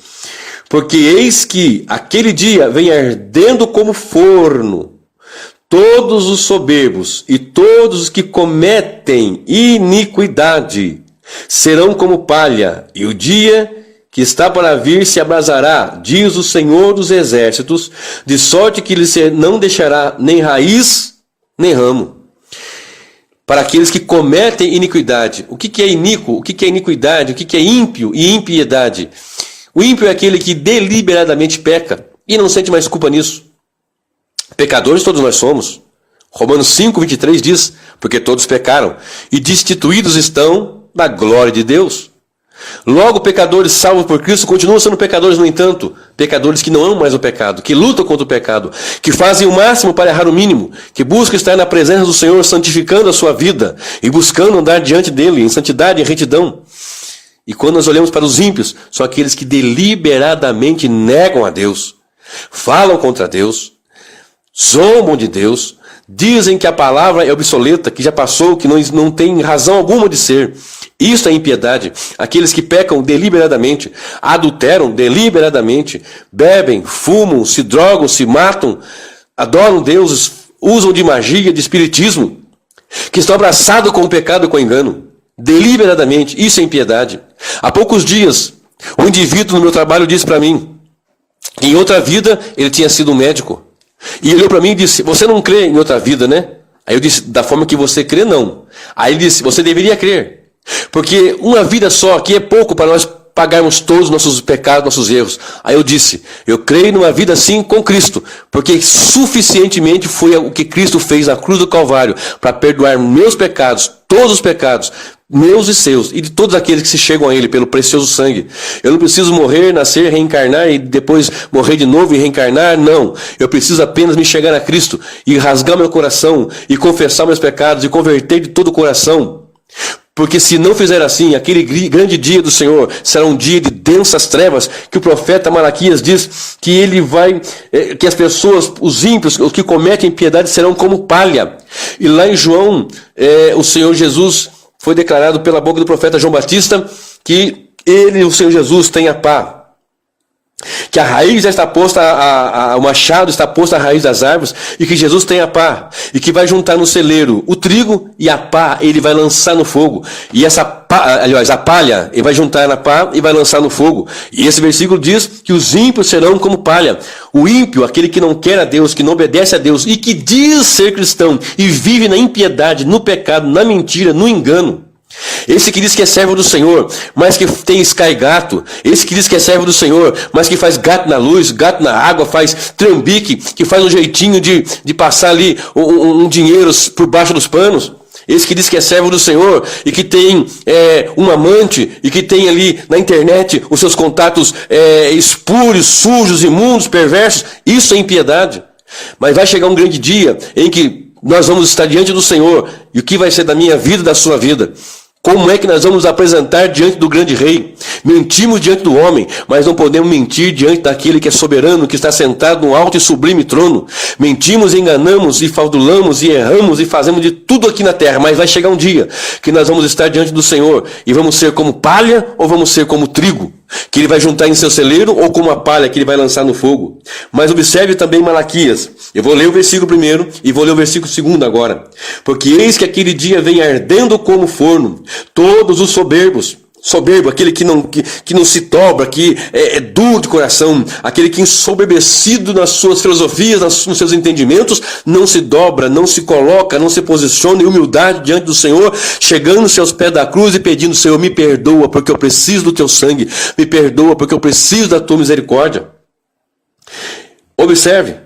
Porque eis que aquele dia vem ardendo como forno. Todos os soberbos e todos os que cometem iniquidade serão como palha, e o dia que está para vir se abrasará, diz o Senhor dos Exércitos, de sorte que lhes não deixará nem raiz, nem ramo. Para aqueles que cometem iniquidade. O que é iníquo? O que é iniquidade? O que é ímpio e impiedade? O ímpio é aquele que deliberadamente peca e não sente mais culpa nisso. Pecadores todos nós somos. Romanos 5, 23 diz, porque todos pecaram e destituídos estão da glória de Deus. Logo, pecadores salvos por Cristo continuam sendo pecadores, no entanto, pecadores que não amam mais o pecado, que lutam contra o pecado, que fazem o máximo para errar o mínimo, que buscam estar na presença do Senhor, santificando a sua vida e buscando andar diante dele em santidade e retidão. E quando nós olhamos para os ímpios, são aqueles que deliberadamente negam a Deus, falam contra Deus, zombam de Deus, dizem que a palavra é obsoleta, que já passou, que não tem razão alguma de ser. Isso é impiedade. Aqueles que pecam deliberadamente, adulteram deliberadamente, bebem, fumam, se drogam, se matam, adoram deuses, usam de magia, de espiritismo, que estão abraçados com o pecado e com o engano, deliberadamente. Isso é impiedade. Há poucos dias, um indivíduo no meu trabalho disse para mim que em outra vida ele tinha sido um médico. E ele olhou para mim e disse, você não crê em outra vida, né? Aí eu disse, da forma que você crê, não. Aí ele disse, você deveria crer. Porque uma vida só aqui é pouco para nós pagarmos todos os nossos pecados, nossos erros. Aí eu disse, eu creio numa vida assim com Cristo, porque suficientemente foi o que Cristo fez na cruz do Calvário para perdoar meus pecados, todos os pecados, meus e seus, e de todos aqueles que se chegam a Ele pelo precioso sangue. Eu não preciso morrer, nascer, reencarnar e depois morrer de novo e reencarnar, não. Eu preciso apenas me chegar a Cristo e rasgar meu coração e confessar meus pecados e converter de todo o coração. Porque se não fizer assim, aquele grande dia do Senhor será um dia de densas trevas, que o profeta Malaquias diz que ele vai, que as pessoas, os ímpios, os que cometem impiedade serão como palha. E lá em João, o Senhor Jesus foi declarado pela boca do profeta João Batista que ele, o Senhor Jesus, tem a pá. que a raiz já está posta, o machado está posto à raiz das árvores, e que Jesus tem a pá, e que vai juntar no celeiro o trigo e a pá ele vai lançar no fogo, e essa pá, aliás, a palha ele vai juntar na pá e vai lançar no fogo. E esse versículo diz que os ímpios serão como palha. O ímpio, aquele que não quer a Deus, que não obedece a Deus, e que diz ser cristão, e vive na impiedade, no pecado, na mentira, no engano. Esse que diz que é servo do Senhor, mas que tem Sky gato. Esse que diz que é servo do Senhor, mas que faz gato na luz, gato na água, faz trambique, que faz um jeitinho de passar ali um dinheiro por baixo dos panos. Esse que diz que é servo do Senhor e que tem um amante e que tem ali na internet os seus contatos espúrios, sujos, imundos, perversos. Isso é impiedade. Mas vai chegar um grande dia em que nós vamos estar diante do Senhor. E o que vai ser da minha vida e da sua vida? Como é que nós vamos apresentar diante do grande rei? Mentimos diante do homem, mas não podemos mentir diante daquele que é soberano, que está sentado no alto e sublime trono. Mentimos, enganamos e fraudulamos e erramos e fazemos de tudo aqui na terra, mas vai chegar um dia que nós vamos estar diante do Senhor e vamos ser como palha ou vamos ser como trigo, que ele vai juntar em seu celeiro, ou como a palha que ele vai lançar no fogo. Mas observe também Malaquias. Eu vou ler o versículo primeiro e vou ler o versículo segundo agora. Porque eis que aquele dia vem ardendo como forno, todos os soberbos, soberbo, aquele que não se dobra, que é duro de coração, aquele que ensoberbecido nas suas filosofias, nos seus entendimentos, não se dobra, não se coloca, não se posiciona em humildade diante do Senhor, chegando-se aos pés da cruz e pedindo: Senhor, me perdoa porque eu preciso do teu sangue, me perdoa porque eu preciso da tua misericórdia. Observe,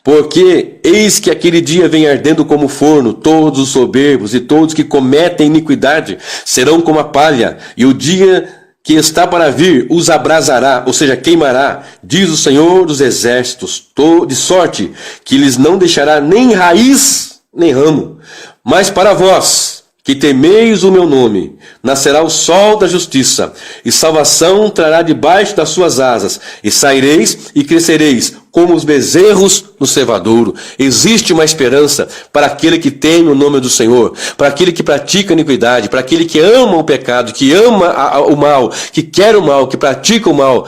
porque eis que aquele dia vem ardendo como forno, todos os soberbos e todos que cometem iniquidade serão como a palha, e o dia que está para vir os abrasará, ou seja, queimará, diz o Senhor dos exércitos, de sorte que lhes não deixará nem raiz nem ramo. Mas para vós que temeis o meu nome, nascerá o sol da justiça, e salvação trará debaixo das suas asas, e saireis e crescereis como os bezerros no cevadouro. Existe uma esperança para aquele que teme o nome do Senhor, para aquele que pratica a iniquidade, para aquele que ama o pecado, que ama o mal, que quer o mal, que pratica o mal.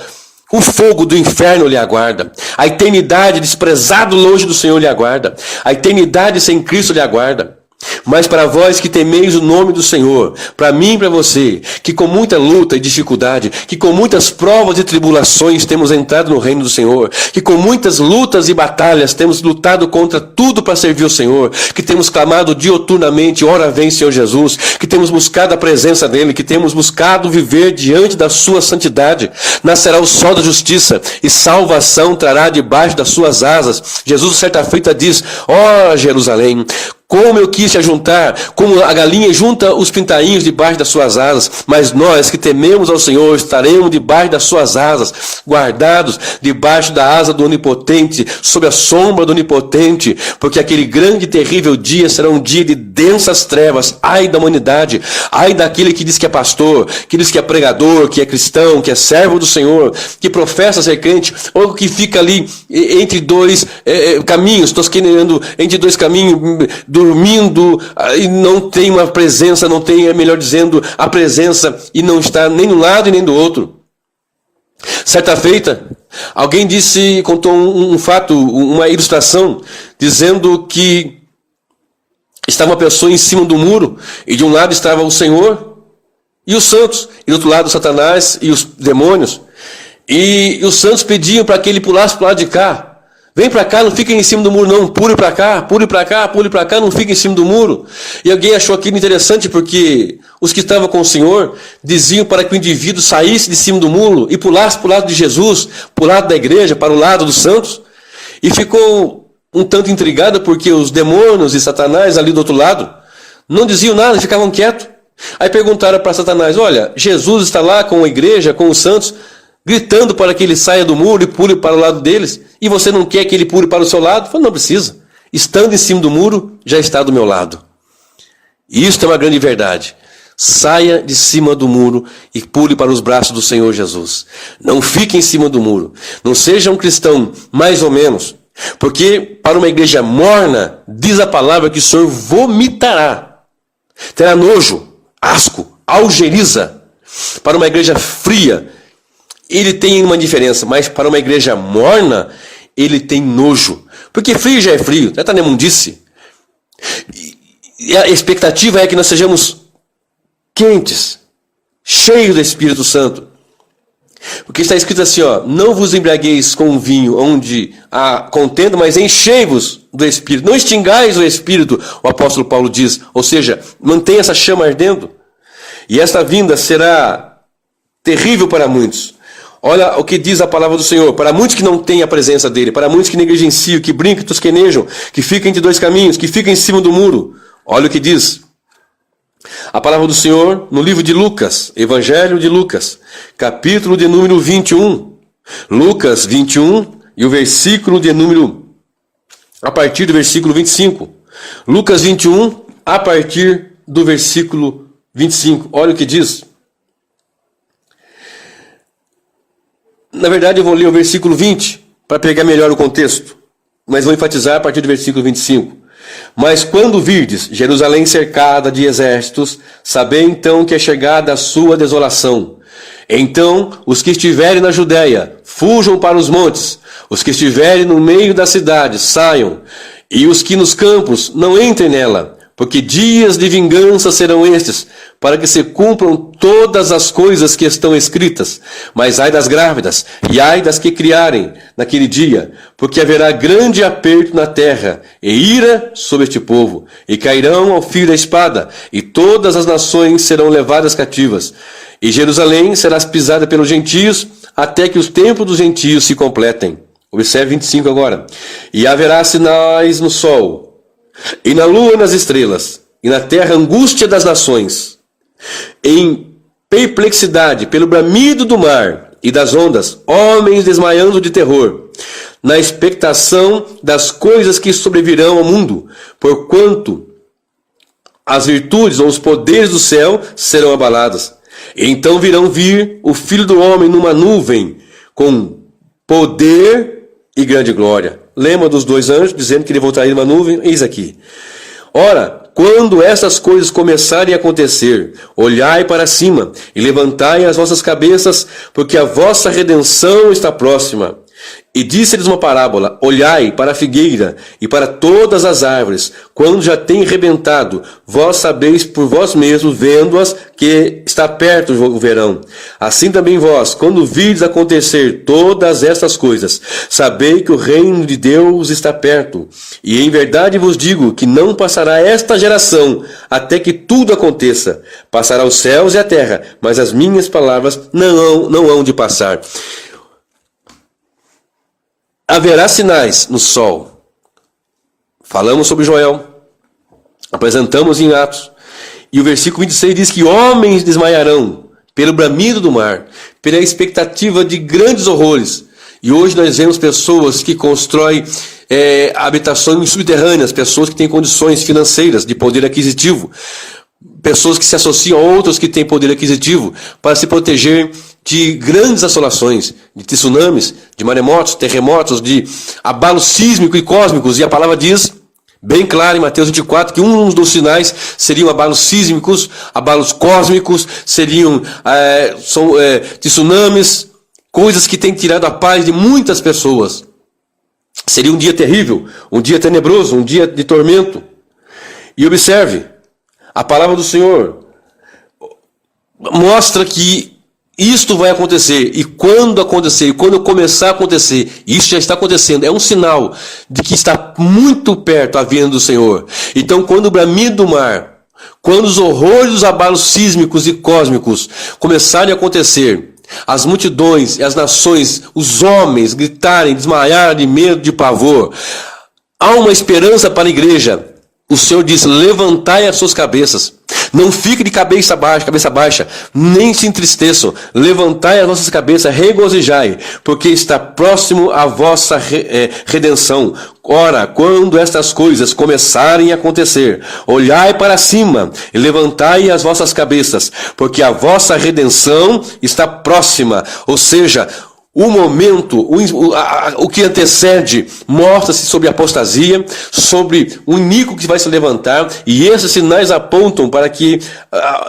O fogo do inferno lhe aguarda. A eternidade desprezado longe do Senhor lhe aguarda. A eternidade sem Cristo lhe aguarda. Mas para vós que temeis o nome do Senhor, para mim e para você, que com muita luta e dificuldade, que com muitas provas e tribulações temos entrado no reino do Senhor, que com muitas lutas e batalhas temos lutado contra tudo para servir o Senhor, que temos clamado dioturnamente: ora vem Senhor Jesus, que temos buscado a presença dEle, que temos buscado viver diante da sua santidade, nascerá o sol da justiça e salvação trará debaixo das suas asas. Jesus certa feita diz: ó Jerusalém, como eu quis te ajuntar, como a galinha junta os pintainhos debaixo das suas asas, mas nós que tememos ao Senhor estaremos debaixo das suas asas, guardados debaixo da asa do Onipotente, sob a sombra do Onipotente, porque aquele grande e terrível dia será um dia de densas trevas. Ai da humanidade, ai daquele que diz que é pastor, que diz que é pregador, que é cristão, que é servo do Senhor, que professa ser crente, ou que fica ali entre dois caminhos, tosqueneando entre dois caminhos, dormindo e não tem uma presença, não tem, melhor dizendo, a presença e não está nem do lado e nem do outro. Certa feita, alguém contou um fato, uma ilustração, dizendo que estava uma pessoa em cima do muro e de um lado estava o Senhor e os santos, e do outro lado Satanás e os demônios. E os santos pediam para que ele pulasse para o lado de cá. Vem para cá, não fica em cima do muro não, pule para cá, pule para cá, pule para cá, não fica em cima do muro. E alguém achou aquilo interessante porque os que estavam com o Senhor diziam para que o indivíduo saísse de cima do muro e pulasse para o lado de Jesus, para o lado da igreja, para o lado dos santos. E ficou um tanto intrigado porque os demônios e Satanás ali do outro lado não diziam nada, ficavam quietos. Aí perguntaram para Satanás: olha, Jesus está lá com a igreja, com os santos, gritando para que ele saia do muro e pule para o lado deles, e você não quer que ele pule para o seu lado? Falei: não precisa. Estando em cima do muro, já está do meu lado. E isso é uma grande verdade. Saia de cima do muro e pule para os braços do Senhor Jesus. Não fique em cima do muro. Não seja um cristão mais ou menos. Porque para uma igreja morna, diz a palavra que o Senhor vomitará. Terá nojo, asco, algeriza. Para uma igreja fria ele tem uma indiferença, mas para uma igreja morna, ele tem nojo. Porque frio já é frio, já está na imundice. E a expectativa é que nós sejamos quentes, cheios do Espírito Santo. Porque está escrito assim, ó, não vos embriagueis com vinho onde há contenda, mas enchei-vos do Espírito. Não extingais o Espírito, o apóstolo Paulo diz. Ou seja, mantenha essa chama ardendo. E esta vinda será terrível para muitos. Olha o que diz a palavra do Senhor. Para muitos que não têm a presença dele, para muitos que negligenciam, que brincam, tosquenejam, que ficam entre dois caminhos, que ficam em cima do muro. Olha o que diz a palavra do Senhor no livro de Lucas, Evangelho de Lucas, capítulo de número 21. Lucas 21 e o versículo de número, a partir do versículo 25. Lucas 21, a partir do versículo 25. Olha o que diz. Na verdade, eu vou ler o versículo 20 para pegar melhor o contexto, mas vou enfatizar a partir do versículo 25. Mas quando virdes Jerusalém cercada de exércitos, sabei então que é chegada a sua desolação. Então os que estiverem na Judéia, fujam para os montes. Os que estiverem no meio da cidade, saiam. E os que nos campos, não entrem nela. Porque dias de vingança serão estes, para que se cumpram todas as coisas que estão escritas. Mas ai das grávidas, e ai das que criarem naquele dia, porque haverá grande aperto na terra, e ira sobre este povo, e cairão ao fio da espada, e todas as nações serão levadas cativas. E Jerusalém será pisada pelos gentios, até que os tempos dos gentios se completem. Observe 25 agora. E haverá sinais no sol, e na lua e nas estrelas, e na terra angústia das nações, em perplexidade pelo bramido do mar e das ondas, homens desmaiando de terror, na expectação das coisas que sobrevirão ao mundo, porquanto as virtudes ou os poderes do céu serão abaladas. E então vir o Filho do Homem numa nuvem, com poder e grande glória. Lembra dos dois anjos dizendo que ele voltaria numa nuvem? Eis aqui. Ora, quando essas coisas começarem a acontecer, olhai para cima e levantai as vossas cabeças, porque a vossa redenção está próxima. E disse-lhes uma parábola: olhai para a figueira e para todas as árvores, quando já tem rebentado, vós sabeis por vós mesmos, vendo-as, que está perto o verão. Assim também vós, quando virdes acontecer todas estas coisas, sabei que o reino de Deus está perto. E em verdade vos digo que não passará esta geração até que tudo aconteça. Passará os céus e a terra, mas as minhas palavras não hão de passar. Haverá sinais no sol. Falamos sobre Joel, apresentamos em Atos. E o versículo 26 diz que homens desmaiarão pelo bramido do mar, pela expectativa de grandes horrores. E hoje nós vemos pessoas que constroem habitações subterrâneas, pessoas que têm condições financeiras, de poder aquisitivo, pessoas que se associam a outros que têm poder aquisitivo para se proteger de grandes assolações, de tsunamis, de maremotos, terremotos, de abalos sísmicos e cósmicos. E a palavra diz, bem claro em Mateus 24, que um dos sinais seriam abalos sísmicos, abalos cósmicos, seriam tsunamis, coisas que têm tirado a paz de muitas pessoas. Seria um dia terrível, um dia tenebroso, um dia de tormento. E observe, a palavra do Senhor mostra que isto vai acontecer, e quando acontecer, e quando começar a acontecer, isso já está acontecendo, é um sinal de que está muito perto a vinda do Senhor. Então, quando o bramido do mar, quando os horrores dos abalos sísmicos e cósmicos começarem a acontecer, as multidões e as nações, os homens gritarem, desmaiarem de medo, de pavor, há uma esperança para a igreja. O Senhor diz, levantai as suas cabeças. Não fique de cabeça baixa, nem se entristeçam. Levantai as vossas cabeças, regozijai, porque está próximo a vossa redenção. Ora, quando estas coisas começarem a acontecer, olhai para cima e levantai as vossas cabeças, porque a vossa redenção está próxima. Ou seja, o momento, o que antecede, mostra-se sobre a apostasia, sobre o iníquo que vai se levantar, e esses sinais apontam para que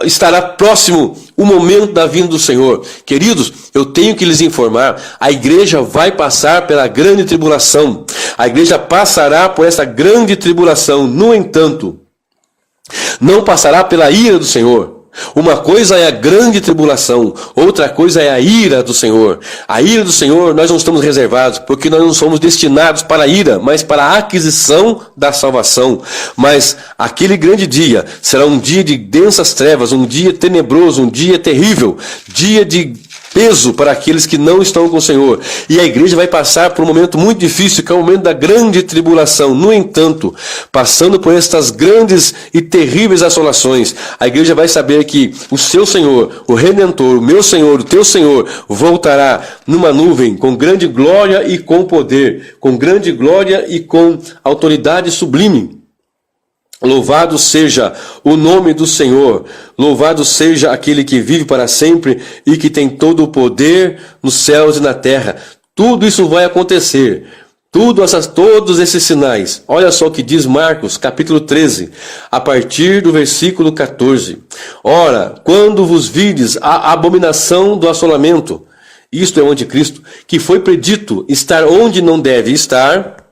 estará próximo o momento da vinda do Senhor. Queridos, eu tenho que lhes informar, a igreja vai passar pela grande tribulação, a igreja passará por essa grande tribulação, no entanto, não passará pela ira do Senhor. Uma coisa é a grande tribulação, outra coisa é a ira do Senhor. A ira do Senhor nós não estamos reservados, porque nós não somos destinados para a ira, mas para a aquisição da salvação. Mas aquele grande dia será um dia de densas trevas, um dia tenebroso, um dia terrível, dia de peso para aqueles que não estão com o Senhor. E a igreja vai passar por um momento muito difícil, que é o momento da grande tribulação. No entanto, passando por estas grandes e terríveis assolações, a igreja vai saber que o seu Senhor, o Redentor, o meu Senhor, o teu Senhor, voltará numa nuvem com grande glória e com poder, com grande glória e com autoridade sublime. Louvado seja o nome do Senhor, louvado seja aquele que vive para sempre e que tem todo o poder nos céus e na terra. Tudo isso vai acontecer, todos esses sinais. Olha só o que diz Marcos, capítulo 13, a partir do versículo 14. Ora, quando vos vides a abominação do assolamento, isto é o anticristo, que foi predito estar onde não deve estar,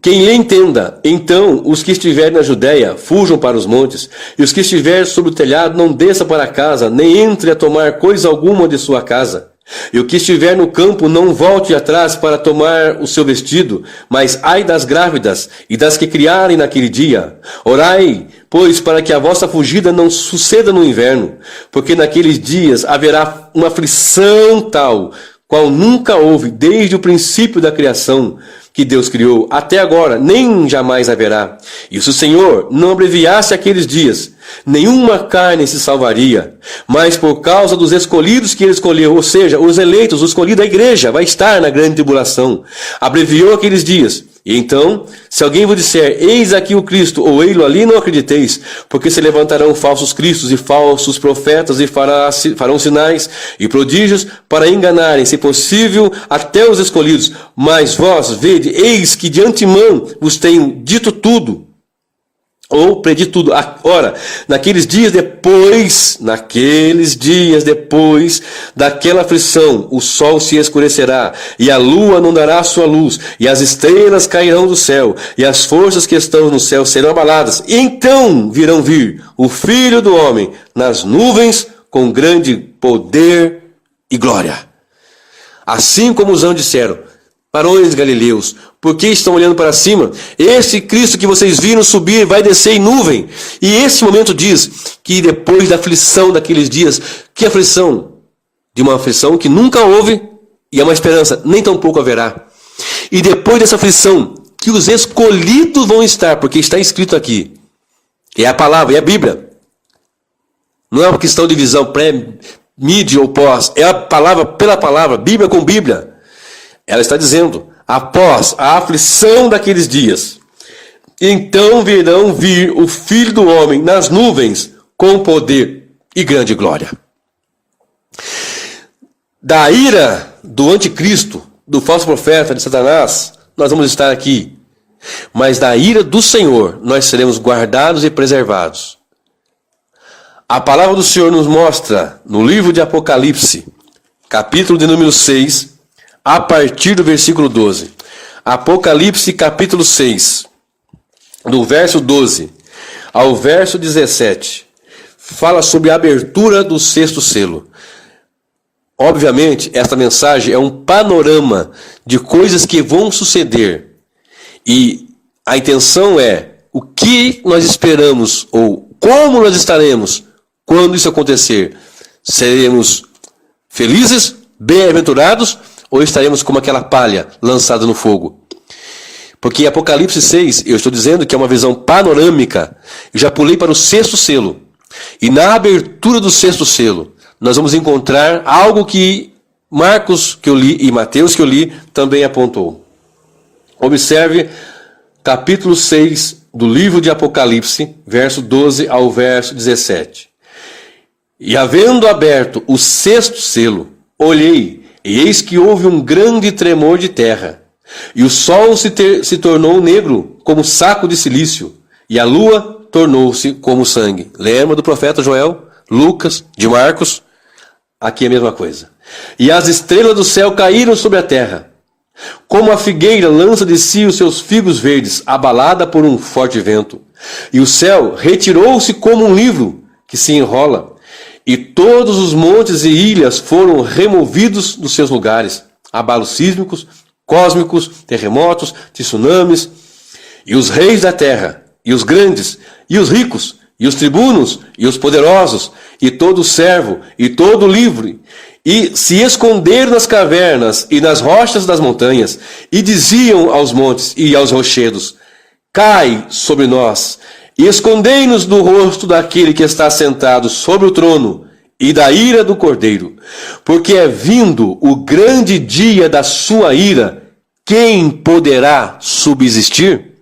quem lhe entenda, então os que estiverem na Judéia fujam para os montes, e os que estiverem sobre o telhado não desça para casa, nem entre a tomar coisa alguma de sua casa. E o que estiver no campo não volte atrás para tomar o seu vestido, mas ai das grávidas e das que criarem naquele dia. Orai, pois, para que a vossa fugida não suceda no inverno, porque naqueles dias haverá uma aflição tal, qual nunca houve desde o princípio da criação que Deus criou, até agora, nem jamais haverá. E se o Senhor não abreviasse aqueles dias, nenhuma carne se salvaria, mas por causa dos escolhidos que ele escolheu, ou seja, os eleitos, o escolhido da igreja, vai estar na grande tribulação. Abreviou aqueles dias. E então, se alguém vos disser, eis aqui o Cristo, ou ei-lo ali, não acrediteis, porque se levantarão falsos cristos e falsos profetas e farão sinais e prodígios para enganarem, se possível, até os escolhidos. Mas vós, vede, eis que de antemão vos tenho dito tudo, ou predito tudo. Ora, naqueles dias depois daquela aflição, o sol se escurecerá, e a lua não dará sua luz, e as estrelas cairão do céu, e as forças que estão no céu serão abaladas. E então virão vir o Filho do Homem nas nuvens com grande poder e glória. Assim como os anjos disseram, varões galileus, por que estão olhando para cima? Esse Cristo que vocês viram subir vai descer em nuvem. E esse momento diz que depois da aflição daqueles dias, que aflição? De uma aflição que nunca houve e é uma esperança, nem tampouco haverá. E depois dessa aflição, que os escolhidos vão estar, porque está escrito aqui. É a palavra, é a Bíblia. Não é uma questão de visão pré-mídia ou pós. É a palavra pela palavra, Bíblia com Bíblia. Ela está dizendo, após a aflição daqueles dias, então virão vir o Filho do Homem nas nuvens com poder e grande glória. Da ira do anticristo, do falso profeta, de Satanás, nós vamos estar aqui. Mas da ira do Senhor, nós seremos guardados e preservados. A palavra do Senhor nos mostra, no livro de Apocalipse, capítulo de número 6, a partir do versículo 12. Apocalipse capítulo 6, do verso 12 ao verso 17, fala sobre a abertura do sexto selo. Obviamente, esta mensagem é um panorama de coisas que vão suceder. E a intenção é o que nós esperamos ou como nós estaremos quando isso acontecer. Seremos felizes, bem-aventurados, ou estaremos como aquela palha lançada no fogo? Porque em Apocalipse 6, eu estou dizendo que é uma visão panorâmica. Eu já pulei para o sexto selo. E na abertura do sexto selo, nós vamos encontrar algo que Marcos, que eu li, e Mateus, que eu li, também apontou. Observe capítulo 6 do livro de Apocalipse, verso 12 ao verso 17. E havendo aberto o sexto selo, olhei, e eis que houve um grande tremor de terra. E o sol se tornou negro como saco de cilício, e a lua tornou-se como sangue. Lembra do profeta Joel, Lucas, de Marcos? Aqui é a mesma coisa. E as estrelas do céu caíram sobre a terra, como a figueira lança de si os seus figos verdes, abalada por um forte vento. E o céu retirou-se como um livro que se enrola, e todos os montes e ilhas foram removidos dos seus lugares. Abalos sísmicos, cósmicos, terremotos, tsunamis. E os reis da terra, e os grandes, e os ricos, e os tribunos, e os poderosos, e todo servo, e todo livre, e se esconderam nas cavernas e nas rochas das montanhas, e diziam aos montes e aos rochedos: cai sobre nós, e escondei-nos do rosto daquele que está sentado sobre o trono e da ira do Cordeiro, porque é vindo o grande dia da sua ira. Quem poderá subsistir?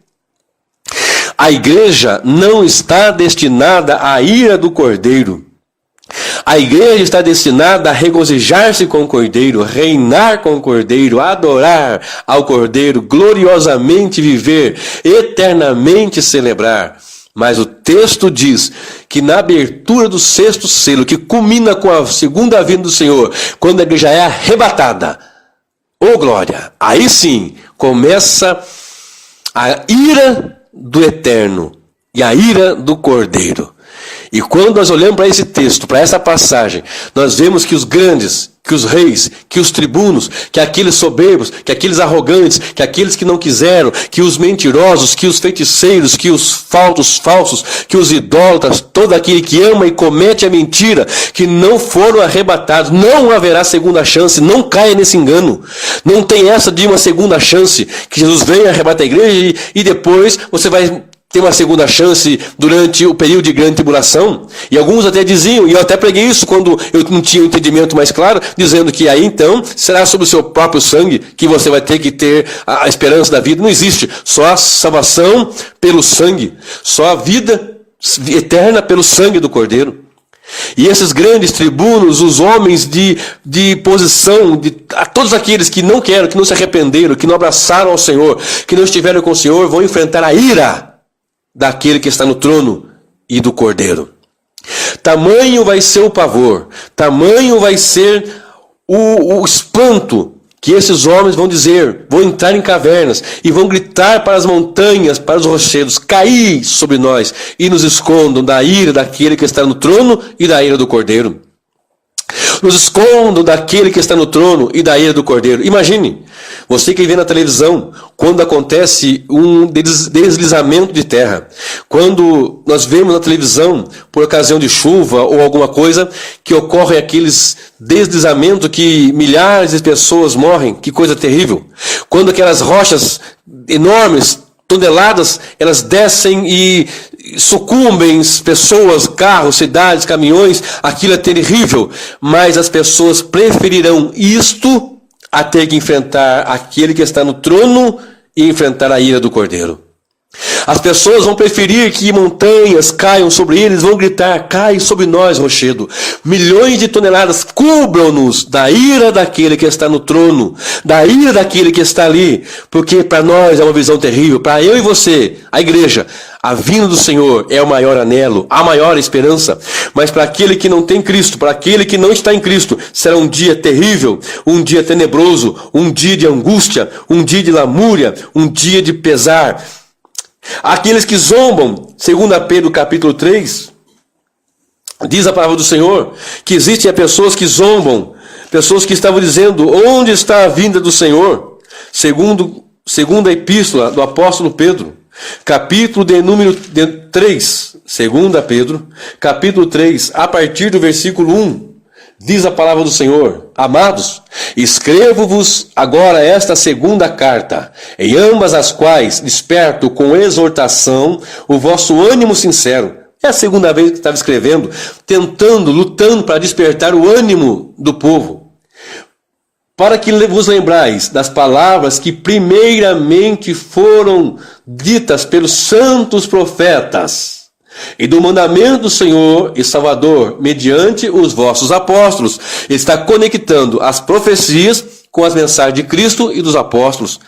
A igreja não está destinada à ira do Cordeiro. A igreja está destinada a regozijar-se com o Cordeiro, reinar com o Cordeiro, adorar ao Cordeiro, gloriosamente viver, eternamente celebrar. Mas o texto diz que na abertura do sexto selo, que culmina com a segunda vinda do Senhor, quando a igreja é arrebatada, ô glória, aí sim começa a ira do Eterno e a ira do Cordeiro. E quando nós olhamos para esse texto, para essa passagem, nós vemos que os grandes, que os reis, que os tribunos, que aqueles soberbos, que aqueles arrogantes, que aqueles que não quiseram, que os mentirosos, que os feiticeiros, que os falsos, que os idólatras, todo aquele que ama e comete a mentira, que não foram arrebatados, não haverá segunda chance, não caia nesse engano. Não tem essa de uma segunda chance, que Jesus vem arrebatar a igreja e depois você vai ter uma segunda chance durante o período de grande tribulação. E alguns até diziam, e eu até preguei isso quando eu não tinha um entendimento mais claro, dizendo que aí então será sobre o seu próprio sangue que você vai ter que ter a esperança da vida. Não existe. Só a salvação pelo sangue. Só a vida eterna pelo sangue do Cordeiro. E esses grandes tribunos, os homens de posição, a todos aqueles que não querem, que não se arrependeram, que não abraçaram ao Senhor, que não estiveram com o Senhor, vão enfrentar a ira daquele que está no trono e do Cordeiro. Tamanho vai ser o pavor, tamanho vai ser o espanto que esses homens vão dizer, vão entrar em cavernas e vão gritar para as montanhas, para os rochedos: caí sobre nós e nos escondam da ira daquele que está no trono e da ira do Cordeiro. Nos escondam daquele que está no trono e da ira do Cordeiro. Imagine, você que vê na televisão, quando acontece um deslizamento de terra, quando nós vemos na televisão, por ocasião de chuva ou alguma coisa, que ocorre aqueles deslizamentos que milhares de pessoas morrem, que coisa terrível. Quando aquelas rochas enormes, toneladas, elas descem e sucumbem pessoas, carros, cidades, caminhões, aquilo é terrível, mas as pessoas preferirão isto a ter que enfrentar aquele que está no trono e enfrentar a ira do Cordeiro. As pessoas vão preferir que montanhas caiam sobre eles, vão gritar: cai sobre nós, rochedo. Milhões de toneladas cubram-nos da ira daquele que está no trono, da ira daquele que está ali, porque para nós é uma visão terrível, para eu e você, a igreja, a vinda do Senhor é o maior anelo, a maior esperança. Mas para aquele que não tem Cristo, para aquele que não está em Cristo, será um dia terrível, um dia tenebroso, um dia de angústia, um dia de lamúria, um dia de pesar. Aqueles que zombam, segundo Pedro capítulo 3, diz a palavra do Senhor, que existem pessoas que zombam, pessoas que estavam dizendo: onde está a vinda do Senhor? Segundo a epístola do apóstolo Pedro, capítulo de número 3, 2 Pedro, capítulo 3, a partir do versículo 1, diz a palavra do Senhor: amados, escrevo-vos agora esta segunda carta, em ambas as quais desperto com exortação o vosso ânimo sincero. É a segunda vez que estava escrevendo, lutando para despertar o ânimo do povo. Para que vos lembrais das palavras que primeiramente foram ditas pelos santos profetas, e do mandamento do Senhor e Salvador, mediante os vossos apóstolos. Ele está conectando as profecias com as mensagens de Cristo e dos apóstolos.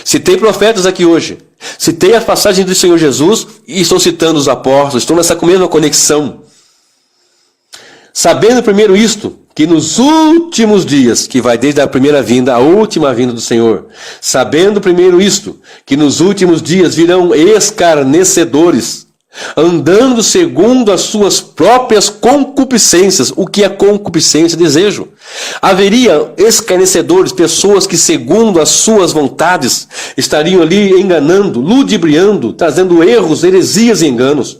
Citei profetas aqui hoje. Citei as passagens do Senhor Jesus e estou citando os apóstolos. Estou nessa mesma conexão. Sabendo primeiro isto, que nos últimos dias, que vai desde a primeira vinda à última vinda do Senhor, sabendo primeiro isto, que nos últimos dias virão escarnecedores, andando segundo as suas próprias concupiscências. O que é concupiscência? Desejo. Haveria escarnecedores, pessoas que segundo as suas vontades estariam ali enganando, ludibriando, trazendo erros, heresias e enganos.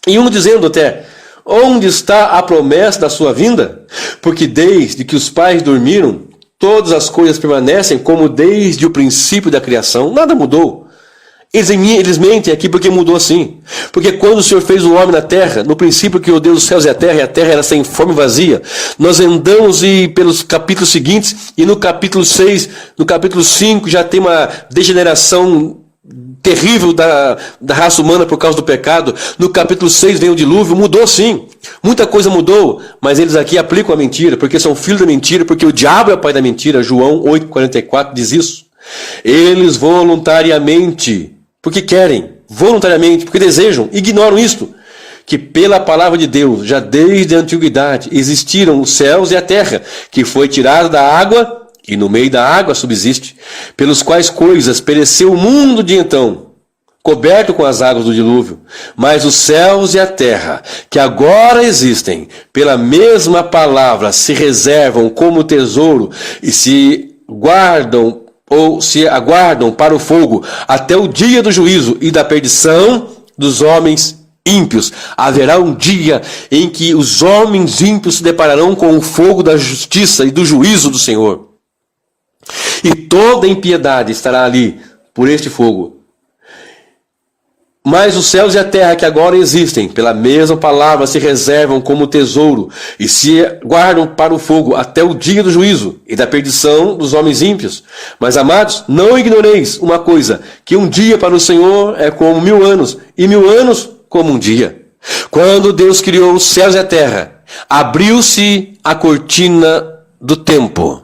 E um dizendo até: onde está a promessa da sua vinda? Porque desde que os pais dormiram, todas as coisas permanecem como desde o princípio da criação. Nada mudou. Eles mentem aqui porque mudou assim. Porque quando o Senhor fez o homem na terra, no princípio criou Deus os céus e a terra era sem forma e vazia. Nós andamos pelos capítulos seguintes, e no capítulo 6, no capítulo 5, já tem uma degeneração terrível da raça humana por causa do pecado. No capítulo 6 vem o dilúvio. Mudou sim, muita coisa mudou, mas eles aqui aplicam a mentira, porque são filhos da mentira, porque o diabo é o pai da mentira. João 8,44 diz isso. Eles voluntariamente, porque querem, voluntariamente, porque desejam, ignoram isto, que pela palavra de Deus, já desde a antiguidade, existiram os céus e a terra, que foi tirada da água, e no meio da água subsiste, pelos quais coisas pereceu o mundo de então, coberto com as águas do dilúvio. Mas os céus e a terra, que agora existem, pela mesma palavra, se reservam como tesouro e se guardam ou se aguardam para o fogo até o dia do juízo e da perdição dos homens ímpios. Haverá um dia em que os homens ímpios se depararão com o fogo da justiça e do juízo do Senhor. E toda impiedade estará ali por este fogo. Mas os céus e a terra que agora existem, pela mesma palavra, se reservam como tesouro e se guardam para o fogo até o dia do juízo e da perdição dos homens ímpios. Mas, amados, não ignoreis uma coisa, que um dia para o Senhor é como 1000 anos, e 1000 anos como um dia. Quando Deus criou os céus e a terra, abriu-se a cortina do tempo.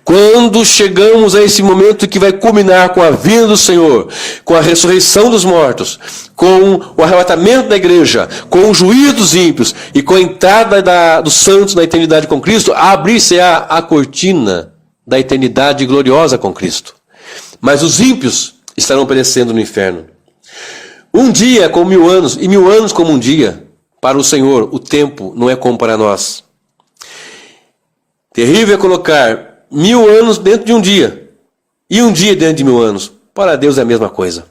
Quando chegamos a esse momento que vai culminar com a vinda do Senhor, com a ressurreição dos mortos, com o arrebatamento da igreja, com o juízo dos ímpios e com a entrada dos santos na eternidade com Cristo, abrir-se-á a cortina da eternidade gloriosa com Cristo. Mas os ímpios estarão perecendo no inferno. Um dia é como 1000 anos, e 1000 anos como um dia. Para o Senhor, o tempo não é como para nós. Terrível é colocar 1000 anos dentro de um dia, e um dia dentro de 1000 anos. Para Deus é a mesma coisa.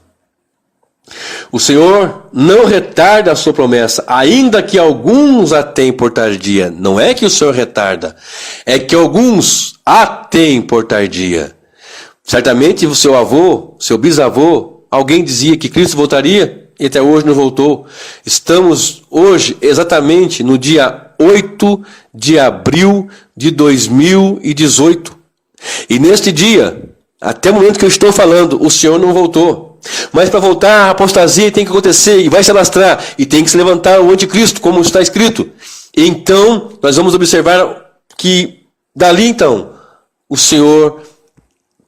O Senhor não retarda a sua promessa, ainda que alguns a tenham por tardia. Não é que o Senhor retarda, é que alguns a têm por tardia. Certamente o seu avô, seu bisavô, alguém dizia que Cristo voltaria, e até hoje não voltou. Estamos hoje exatamente no dia 8 de abril de 2018. E neste dia, até o momento que eu estou falando, o Senhor não voltou. Mas para voltar, a apostasia tem que acontecer e vai se alastrar. E tem que se levantar o anticristo, como está escrito. Então, nós vamos observar que dali então, o Senhor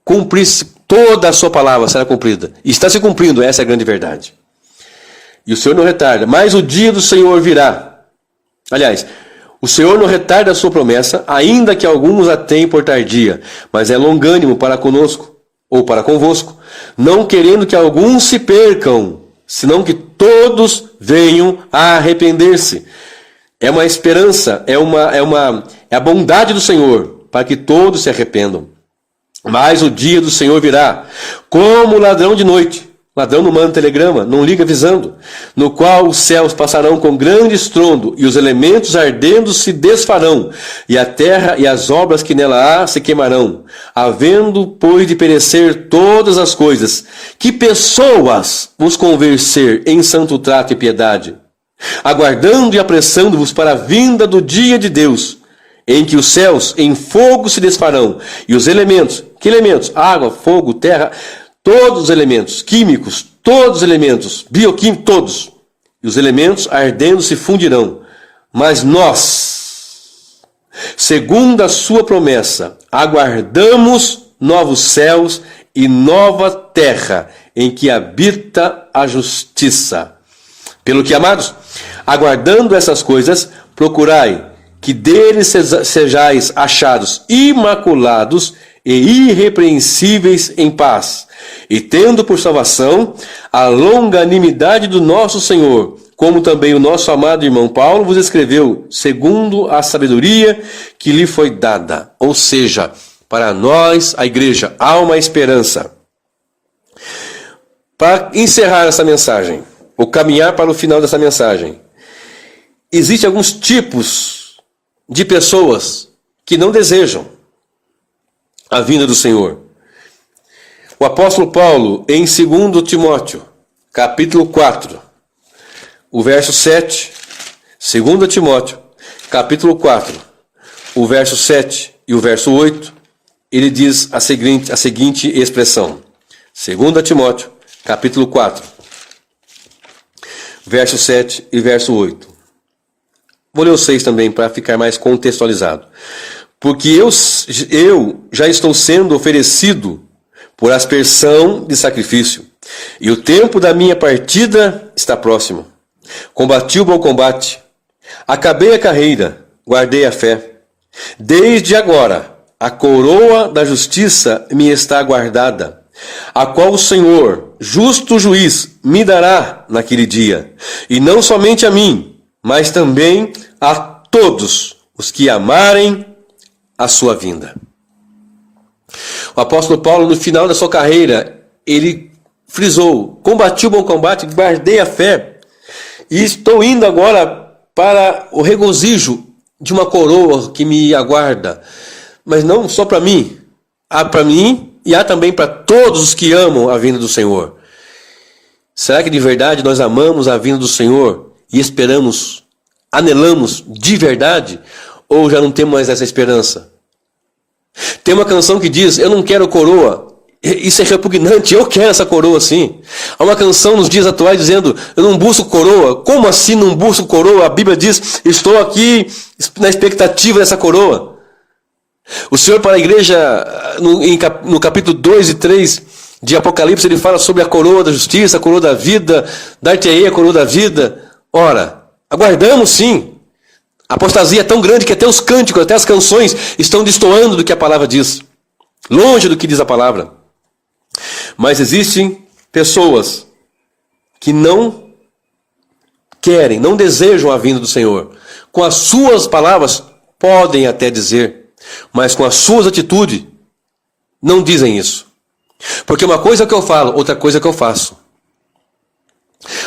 cumprisse toda a sua palavra, será cumprida. E está se cumprindo, essa é a grande verdade. E o Senhor não retarda, mas o dia do Senhor virá. Aliás, o Senhor não retarda a sua promessa, ainda que alguns a tenham por tardia, mas é longânimo para conosco, ou para convosco, não querendo que alguns se percam, senão que todos venham a arrepender-se. É uma esperança, é a bondade do Senhor, para que todos se arrependam. Mas o dia do Senhor virá, como ladrão de noite. Ladrão não manda telegrama, não liga avisando, no qual os céus passarão com grande estrondo, e os elementos ardendo se desfarão, e a terra e as obras que nela há se queimarão, havendo, pois, de perecer todas as coisas. Que pessoas vos convencer em santo trato e piedade, aguardando e apressando-vos para a vinda do dia de Deus, em que os céus em fogo se desfarão, e os elementos, que elementos? Água, fogo, terra, todos os elementos químicos, todos os elementos, bioquímicos todos, e os elementos ardendo se fundirão. Mas nós, segundo a sua promessa, aguardamos novos céus e nova terra, em que habita a justiça. Pelo que, amados, aguardando essas coisas, procurai que deles sejais achados imaculados e irrepreensíveis em paz, e tendo por salvação a longanimidade do nosso Senhor, como também o nosso amado irmão Paulo vos escreveu, segundo a sabedoria que lhe foi dada. Ou seja, para nós, a igreja, há uma esperança. Para encerrar essa mensagem, ou caminhar para o final dessa mensagem, existem alguns tipos de pessoas que não desejam a vinda do Senhor. O apóstolo Paulo, em 2 Timóteo, capítulo 4, o verso 7, 2 Timóteo, capítulo 4, o verso 7 e o verso 8, ele diz a seguinte expressão. 2 Timóteo, capítulo 4, verso 7 e verso 8. Vou ler o 6 também, para ficar mais contextualizado. Porque eu já estou sendo oferecido por aspersão de sacrifício, e o tempo da minha partida está próximo. Combati o bom combate, acabei a carreira, guardei a fé. Desde agora, a coroa da justiça me está guardada, a qual o Senhor, justo juiz, me dará naquele dia, e não somente a mim, mas também a todos os que amarem a sua vinda. O apóstolo Paulo, no final da sua carreira, ele frisou: combati o bom combate, guardei a fé, e estou indo agora para o regozijo de uma coroa que me aguarda. Mas não só para mim, há para mim e há também para todos os que amam a vinda do Senhor. Será que de verdade nós amamos a vinda do Senhor e esperamos, anelamos de verdade? Ou já não temos mais essa esperança? Tem uma canção que diz: eu não quero coroa. Isso é repugnante, eu quero essa coroa sim. Há uma canção nos dias atuais dizendo: eu não busco coroa. Como assim não busco coroa? A Bíblia diz: estou aqui na expectativa dessa coroa. O Senhor, para a igreja, no capítulo 2 e 3 de Apocalipse, ele fala sobre a coroa da justiça, a coroa da vida, dar-te-ei a coroa da vida. Ora, aguardamos sim. A apostasia é tão grande que até os cânticos, até as canções estão destoando do que a palavra diz, longe do que diz a palavra. Mas existem pessoas que não querem, não desejam a vinda do Senhor. Com as suas palavras podem até dizer, mas com as suas atitudes não dizem isso. Porque uma coisa é o que eu falo, outra coisa é o que eu faço.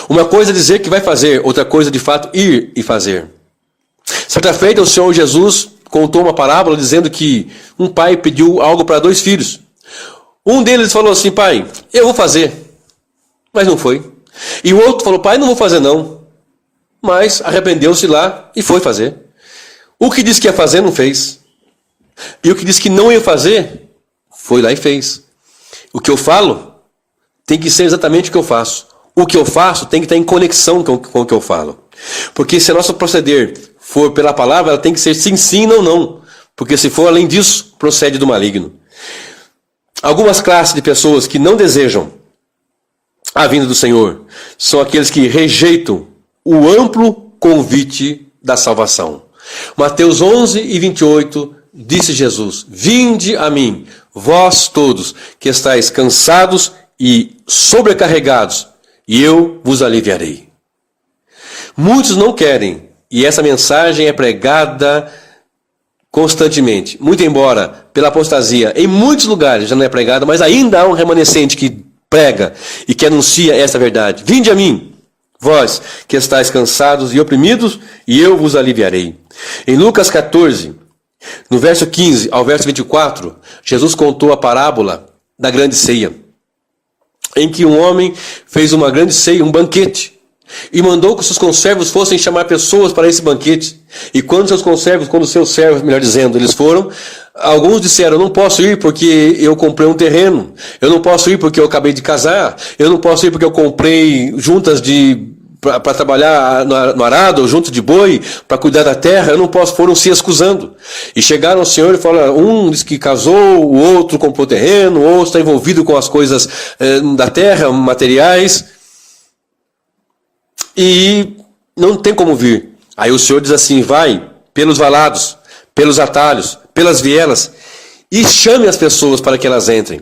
Uma coisa é dizer que vai fazer, outra coisa de fato ir e fazer. Certa feita, o Senhor Jesus contou uma parábola dizendo que um pai pediu algo para 2 filhos. Um deles falou assim: pai, eu vou fazer. Mas não foi. E o outro falou: pai, não vou fazer não. Mas arrependeu-se lá e foi fazer. O que disse que ia fazer, não fez. E o que disse que não ia fazer, foi lá e fez. O que eu falo tem que ser exatamente o que eu faço. O que eu faço tem que estar em conexão com o que eu falo. Porque se a nosso proceder for pela palavra, ela tem que ser sim, sim, não, não. Porque se for além disso, procede do maligno. Algumas classes de pessoas que não desejam a vinda do Senhor são aqueles que rejeitam o amplo convite da salvação. Mateus 11 e 28, disse Jesus: vinde a mim, vós todos que estáis cansados e sobrecarregados, e eu vos aliviarei. Muitos não querem, e essa mensagem é pregada constantemente. Muito embora pela apostasia em muitos lugares já não é pregada, mas ainda há um remanescente que prega e que anuncia essa verdade. Vinde a mim, vós que estáis cansados e oprimidos, e eu vos aliviarei. Em Lucas 14, no verso 15 ao verso 24, Jesus contou a parábola da grande ceia, em que um homem fez uma grande ceia, um banquete, E mandou que os seus conservos fossem chamar pessoas para esse banquete. E quando os seus servos, melhor dizendo, eles foram, alguns disseram: eu não posso ir porque eu comprei um terreno. Eu não posso ir porque eu acabei de casar. Eu não posso ir porque eu comprei juntas para trabalhar no arado, ou junto de boi, para cuidar da terra. Eu não posso. Foram se excusando. E chegaram ao Senhor e falaram: um disse que casou, o outro comprou terreno, o outro está envolvido com as coisas da terra, materiais. E não tem como vir. Aí o Senhor diz assim: vai pelos valados, pelos atalhos, pelas vielas, e chame as pessoas para que elas entrem.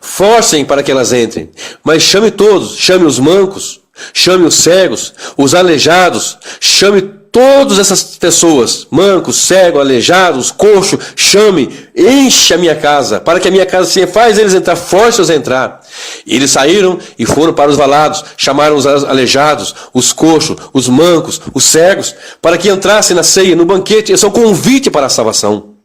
Forcem para que elas entrem. Mas chame todos, chame os mancos, chame os cegos, os aleijados, chame todas essas pessoas, mancos, cegos, aleijados, coxos, chame, enche a minha casa, para que a minha casa se faz eles entrar, force-os a entrar. E eles saíram e foram para os valados, chamaram os aleijados, os coxos, os mancos, os cegos, para que entrassem na ceia, no banquete. Esse é um convite para a salvação.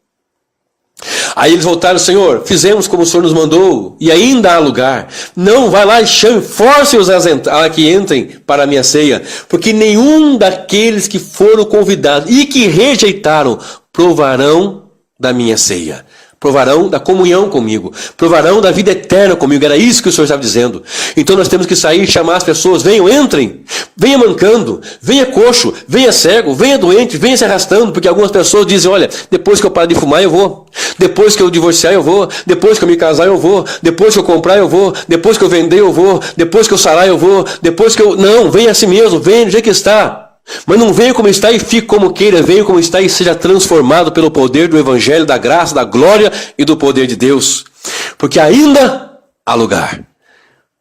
Aí eles voltaram: Senhor, fizemos como o Senhor nos mandou, e ainda há lugar. Não, vai lá e chame, force-os a que entrem para a minha ceia, porque nenhum daqueles que foram convidados e que rejeitaram provarão da minha ceia. Provarão da comunhão comigo, provarão da vida eterna comigo. Era isso que o Senhor estava dizendo. Então nós temos que sair e chamar as pessoas: venham, entrem, venha mancando, venha coxo, venha cego, venha doente, venha se arrastando, porque algumas pessoas dizem: olha, depois que eu parar de fumar eu vou, depois que eu divorciar eu vou, depois que eu me casar eu vou, depois que eu comprar eu vou, depois que eu vender eu vou, depois que eu sarar eu vou, depois que eu... Não, venha a si mesmo, venha do jeito que está. Mas não venha como está e fique como queira. Venha como está e seja transformado pelo poder do Evangelho, da graça, da glória e do poder de Deus. Porque ainda há lugar.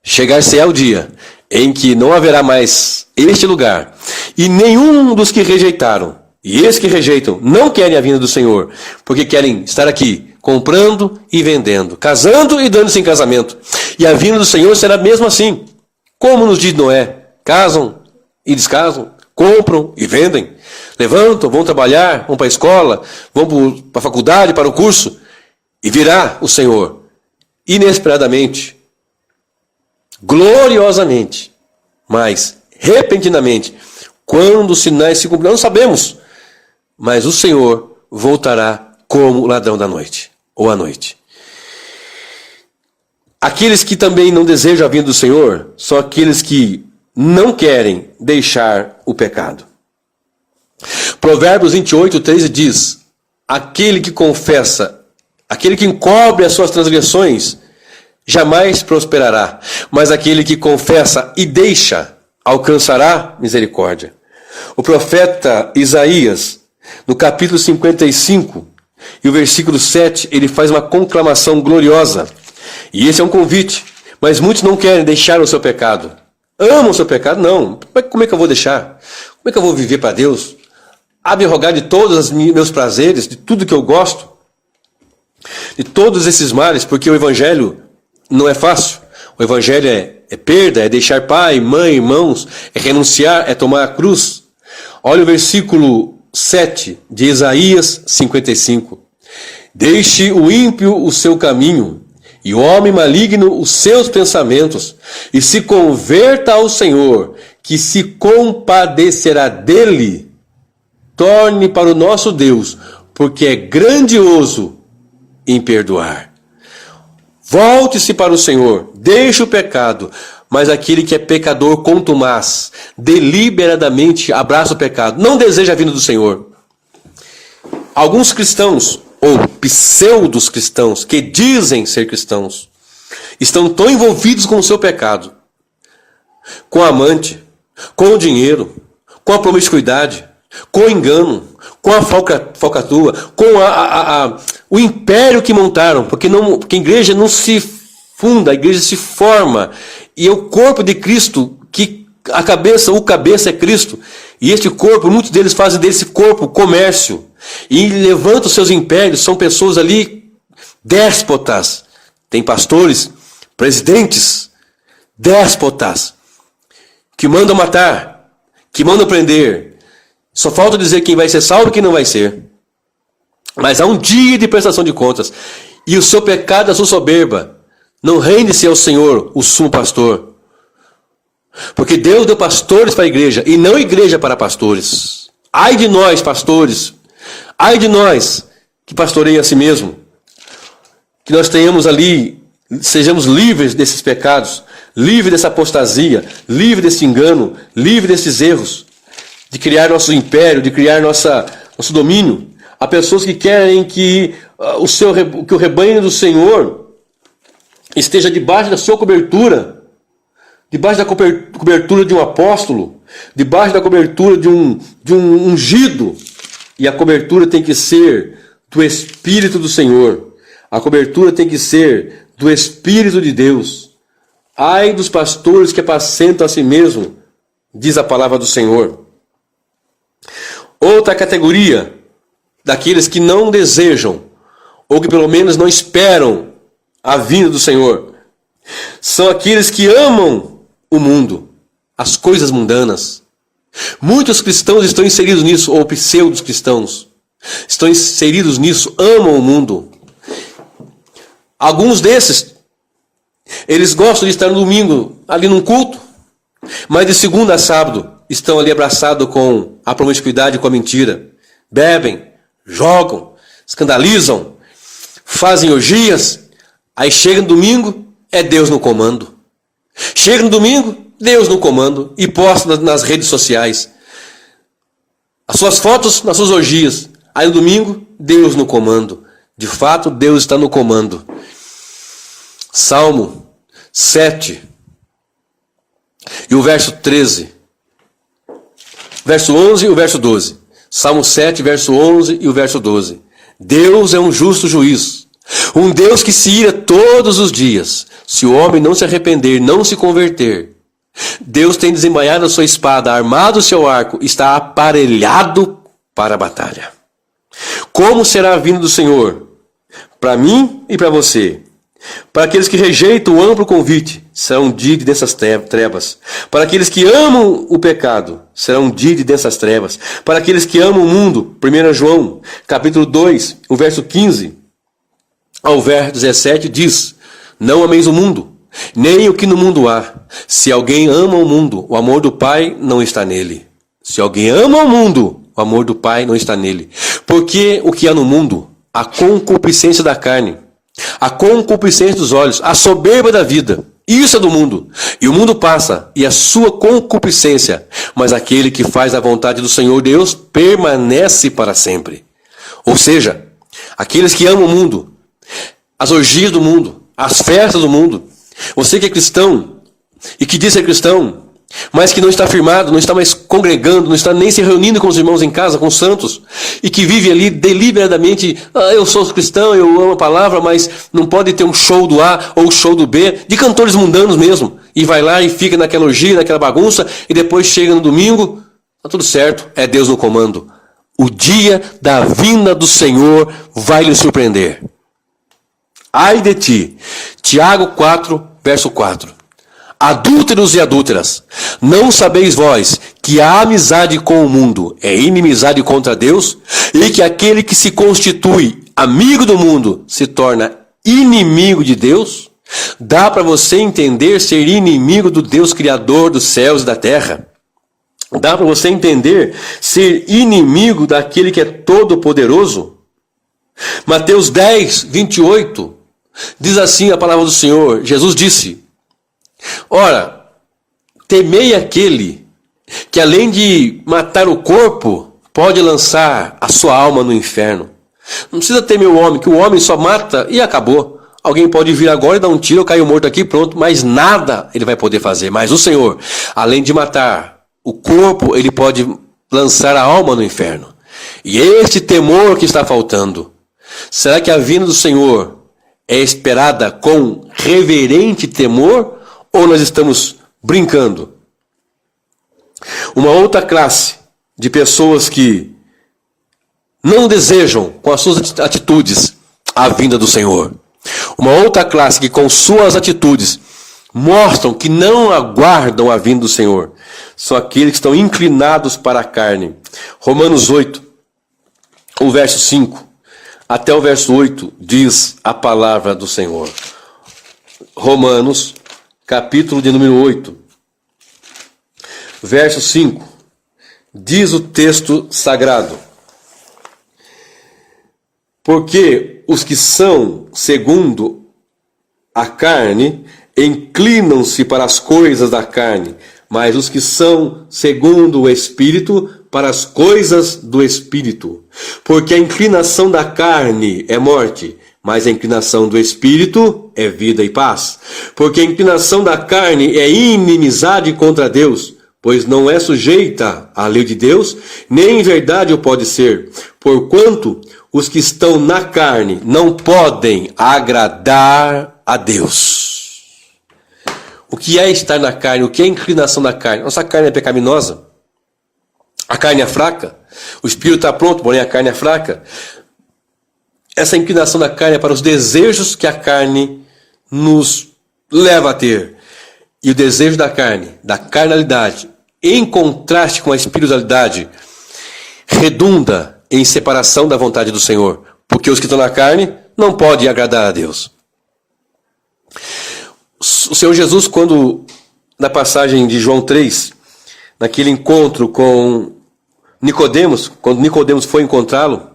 Chegar-se-á o dia em que não haverá mais este lugar. E nenhum dos que rejeitaram, e esses que rejeitam, não querem a vinda do Senhor, porque querem estar aqui, comprando e vendendo, casando e dando-se em casamento. E a vinda do Senhor será mesmo assim, como nos dias de Noé: casam e descasam, compram e vendem, levantam, vão trabalhar, vão para a escola, vão para a faculdade, para o curso, e virá o Senhor, inesperadamente, gloriosamente, mas repentinamente, quando os sinais se cumprirão, não sabemos, mas o Senhor voltará como o ladrão da noite, ou à noite. Aqueles que também não desejam a vinda do Senhor são aqueles que não querem deixar o pecado. Provérbios 28:13 diz: aquele que confessa, aquele que encobre as suas transgressões, jamais prosperará, mas aquele que confessa e deixa, alcançará misericórdia. O profeta Isaías, no capítulo 55, e o versículo 7, ele faz uma conclamação gloriosa. E esse é um convite, mas muitos não querem deixar o seu pecado. Amam o seu pecado? Não. Como é que eu vou deixar? Como é que eu vou viver para Deus? Abrogar de todos os meus prazeres, de tudo que eu gosto, de todos esses males, porque o Evangelho não é fácil. O Evangelho é perda, é deixar pai, mãe, irmãos, é renunciar, é tomar a cruz. Olha o versículo 7 de Isaías 55. Deixe o ímpio o seu caminho, e o homem maligno os seus pensamentos, e se converta ao Senhor, que se compadecerá dele. Torne para o nosso Deus, porque é grandioso em perdoar. Volte-se para o Senhor, deixe o pecado, mas aquele que é pecador contumaz, deliberadamente abraça o pecado, não deseja a vinda do Senhor. Alguns cristãos, ou pseudos cristãos, que dizem ser cristãos, estão tão envolvidos com o seu pecado, com a amante, com o dinheiro, com a promiscuidade, com o engano, com a falcatrua, com o império que montaram, porque a igreja não se funda, a igreja se forma, e é o corpo de Cristo, que o cabeça é Cristo, e este corpo, muitos deles fazem desse corpo comércio, e levantam seus impérios, são pessoas ali déspotas, tem pastores, presidentes, déspotas, que mandam matar, que mandam prender. Só falta dizer quem vai ser salvo e quem não vai ser. Mas há um dia de prestação de contas. E o seu pecado, a sua soberba, não rende-se ao Senhor, o sumo pastor. Porque Deus deu pastores para a igreja e não igreja para pastores. Ai de nós, pastores. Ai de nós que pastoreiam a si mesmo. Que nós tenhamos ali, sejamos livres desses pecados, livres dessa apostasia, livres desse engano, livres desses erros, de criar nosso império, de criar nosso domínio. Há pessoas que querem que o rebanho do Senhor esteja debaixo da sua cobertura, debaixo da cobertura de um apóstolo, debaixo da cobertura de um ungido. E a cobertura tem que ser do Espírito do Senhor. A cobertura tem que ser do Espírito de Deus. Ai dos pastores que apacentam a si mesmo, diz a palavra do Senhor. Outra categoria daqueles que não desejam, ou que pelo menos não esperam a vinda do Senhor, são aqueles que amam o mundo, as coisas mundanas. Muitos cristãos estão inseridos nisso, ou pseudos cristãos estão inseridos nisso, amam o mundo. Alguns desses, eles gostam de estar no domingo ali num culto, mas de segunda a sábado estão ali abraçados com a promiscuidade e com a mentira. Bebem, jogam, escandalizam, fazem orgias. Aí chega no domingo, é Deus no comando. Chega no domingo, Deus no comando, e posta nas redes sociais as suas fotos nas suas orgias. Aí no domingo, Deus no comando. De fato, Deus está no comando. Salmo 7 e o verso 13. Verso 11 e o verso 12. Salmo 7, verso 11 e o verso 12. Deus é um justo juiz, um Deus que se ira todos os dias. Se o homem não se arrepender, não se converter, Deus tem desembainhado a sua espada, armado o seu arco, está aparelhado para a batalha. Como será a vinda do Senhor? Para mim e para você. Para aqueles que rejeitam o amplo convite, será um dia de densas trevas. Para aqueles que amam o pecado, será um dia de densas trevas. Para aqueles que amam o mundo, 1 João, capítulo 2, o verso 15 ao verso 17 diz: não ameis o mundo, nem o que no mundo há. Se alguém ama o mundo, o amor do Pai não está nele. Se alguém ama o mundo, o amor do Pai não está nele. Porque o que há no mundo? A concupiscência da carne, a concupiscência dos olhos, a soberba da vida. Isso é do mundo. E o mundo passa, e a sua concupiscência. Mas aquele que faz a vontade do Senhor Deus permanece para sempre. Ou seja, aqueles que amam o mundo, as orgias do mundo, as festas do mundo. Você que é cristão, e que diz ser cristão, mas que não está firmado, não está mais congregando, não está nem se reunindo com os irmãos em casa, com os santos, e que vive ali deliberadamente: eu sou cristão, eu amo a palavra, mas não pode ter um show do A ou show do B, de cantores mundanos mesmo, e vai lá e fica naquela orgia, naquela bagunça, e depois chega no domingo, está tudo certo, é Deus no comando. O dia da vinda do Senhor vai lhe surpreender. Ai de ti. Tiago 4, verso 4. Adúlteros e adúlteras, não sabeis vós que a amizade com o mundo é inimizade contra Deus, e que aquele que se constitui amigo do mundo se torna inimigo de Deus? Dá para você entender ser inimigo do Deus Criador dos céus e da terra? Dá para você entender ser inimigo daquele que é todo-poderoso? Mateus 10, 28, diz assim a palavra do Senhor. Jesus disse: ora, temei aquele que além de matar o corpo, pode lançar a sua alma no inferno. Não precisa temer o homem, que o homem só mata e acabou. Alguém pode vir agora e dar um tiro, eu caio morto aqui, pronto, mas nada ele vai poder fazer. Mas o Senhor, além de matar o corpo, ele pode lançar a alma no inferno. E este temor que está faltando. Será que a vinda do Senhor é esperada com reverente temor, ou nós estamos brincando? Uma outra classe de pessoas que não desejam, com as suas atitudes, a vinda do Senhor. Uma outra classe que com suas atitudes mostram que não aguardam a vinda do Senhor. São aqueles que estão inclinados para a carne. Romanos 8, o verso 5 até o verso 8 diz a palavra do Senhor. Romanos, capítulo de número 8, verso 5. Diz o texto sagrado: porque os que são segundo a carne inclinam-se para as coisas da carne, mas os que são segundo o Espírito, para as coisas do Espírito. Porque a inclinação da carne é morte, mas a inclinação do Espírito é vida e paz. Porque a inclinação da carne é inimizade contra Deus, pois não é sujeita à lei de Deus, nem em verdade o pode ser. Porquanto os que estão na carne não podem agradar a Deus. O que é estar na carne? O que é a inclinação da carne? Nossa carne é pecaminosa. A carne é fraca. O espírito está pronto, porém a carne é fraca. Essa inclinação da carne é para os desejos que a carne nos leva a ter. E o desejo da carne, da carnalidade, em contraste com a espiritualidade, redunda em separação da vontade do Senhor. Porque os que estão na carne não podem agradar a Deus. O Senhor Jesus, quando, na passagem de João 3, naquele encontro com Nicodemos, quando Nicodemos foi encontrá-lo,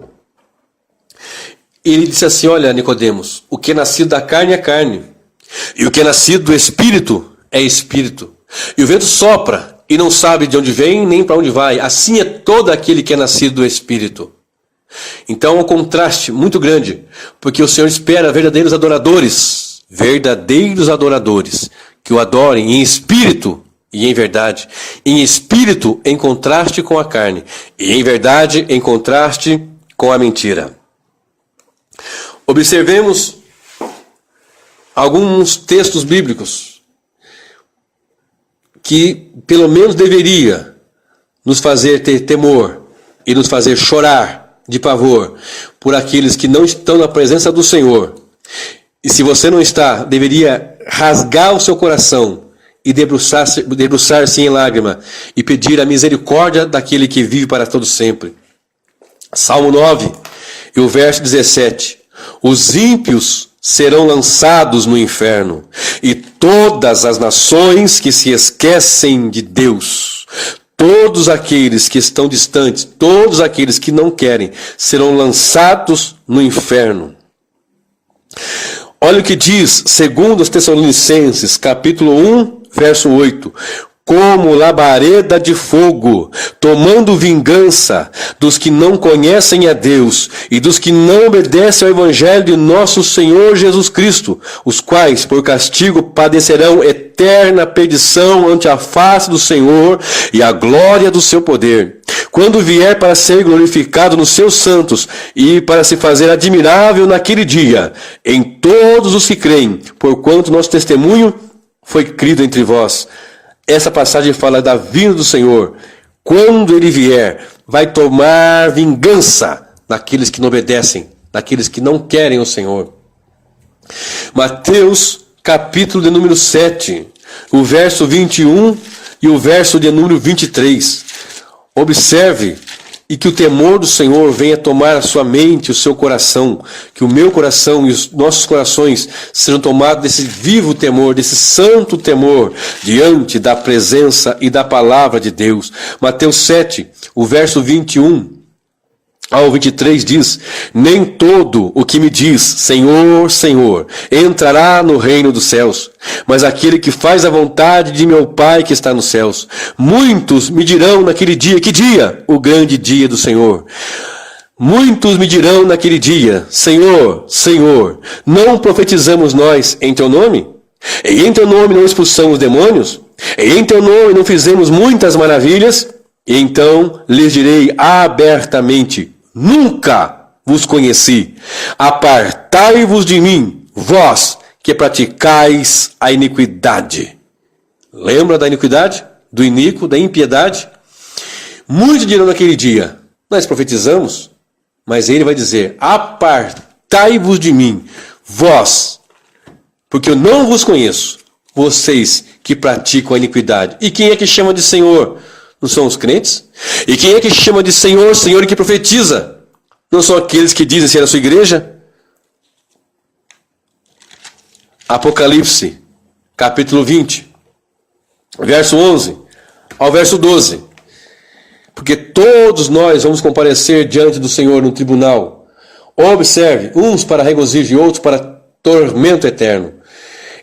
ele disse assim: olha, Nicodemos, o que é nascido da carne é carne, e o que é nascido do Espírito é Espírito. E o vento sopra, e não sabe de onde vem, nem para onde vai. Assim é todo aquele que é nascido do Espírito. Então é um contraste muito grande, porque o Senhor espera verdadeiros adoradores, que o adorem em espírito e em verdade. Em espírito, em contraste com a carne, e em verdade, em contraste com a mentira. Observemos alguns textos bíblicos que pelo menos deveria nos fazer ter temor e nos fazer chorar de pavor por aqueles que não estão na presença do Senhor. E se você não está, deveria rasgar o seu coração e debruçar-se em lágrima e pedir a misericórdia daquele que vive para todo sempre. Salmo 9, e o verso 17. Os ímpios serão lançados no inferno, e todas as nações que se esquecem de Deus, todos aqueles que estão distantes, todos aqueles que não querem, serão lançados no inferno. Olha o que diz, segundo os Tessalonicenses, capítulo 1, verso 8. Como labareda de fogo, tomando vingança dos que não conhecem a Deus e dos que não obedecem ao Evangelho de nosso Senhor Jesus Cristo, os quais, por castigo, padecerão eterna perdição ante a face do Senhor e a glória do seu poder. Quando vier para ser glorificado nos seus santos e para se fazer admirável naquele dia, em todos os que creem, porquanto nosso testemunho foi crido entre vós. Essa passagem fala da vinda do Senhor. Quando ele vier, vai tomar vingança daqueles que não obedecem, daqueles que não querem o Senhor. Mateus, capítulo de número 7, o verso 21 e o verso de número 23. Observe, e que o temor do Senhor venha tomar a sua mente, o seu coração, que o meu coração e os nossos corações sejam tomados desse vivo temor, desse santo temor, diante da presença e da palavra de Deus. Mateus 7, o verso 21 ao 23 diz: nem todo o que me diz Senhor, Senhor, entrará no reino dos céus, mas aquele que faz a vontade de meu Pai que está nos céus. Muitos me dirão naquele dia, que dia? O grande dia do Senhor. Muitos me dirão naquele dia, Senhor, Senhor, não profetizamos nós em teu nome? E em teu nome não expulsamos demônios? E em teu nome não fizemos muitas maravilhas? E então lhes direi abertamente: nunca vos conheci. Apartai-vos de mim, vós que praticais a iniquidade. Lembra da iniquidade? Do iníquo, da impiedade? Muitos dirão naquele dia: nós profetizamos, mas ele vai dizer: apartai-vos de mim, vós, porque eu não vos conheço, vocês que praticam a iniquidade. E quem é que chama de Senhor? Não são os crentes? E quem é que chama de Senhor, Senhor e que profetiza? Não são aqueles que dizem ser a sua igreja? Apocalipse, capítulo 20, verso 11. ao verso 12. Porque todos nós vamos comparecer diante do Senhor no tribunal. Observe, uns para regozijo e outros para tormento eterno.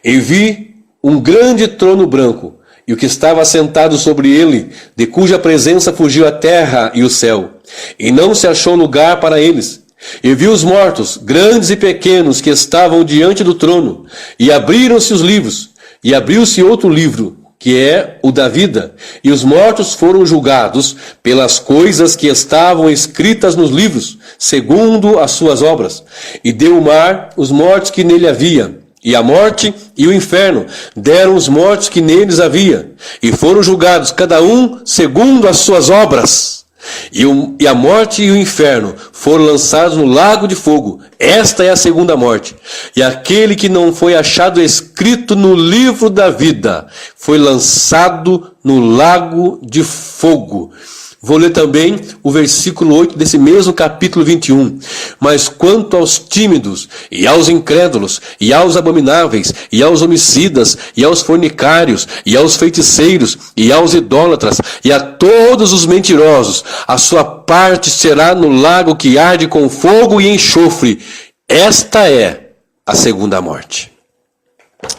E vi um grande trono branco, e o que estava assentado sobre ele, de cuja presença fugiu a terra e o céu, e não se achou lugar para eles. E vi os mortos, grandes e pequenos, que estavam diante do trono, e abriram-se os livros, e abriu-se outro livro, que é o da vida, e os mortos foram julgados pelas coisas que estavam escritas nos livros, segundo as suas obras. E deu o mar os mortos que nele havia, e a morte e o inferno deram os mortos que neles havia, e foram julgados cada um segundo as suas obras. E a morte e o inferno foram lançados no lago de fogo. Esta é a segunda morte. E aquele que não foi achado escrito no livro da vida foi lançado no lago de fogo. Vou ler também o versículo 8 desse mesmo capítulo 21. Mas quanto aos tímidos, e aos incrédulos, e aos abomináveis, e aos homicidas, e aos fornicários, e aos feiticeiros, e aos idólatras, e a todos os mentirosos, a sua parte será no lago que arde com fogo e enxofre. Esta é a segunda morte.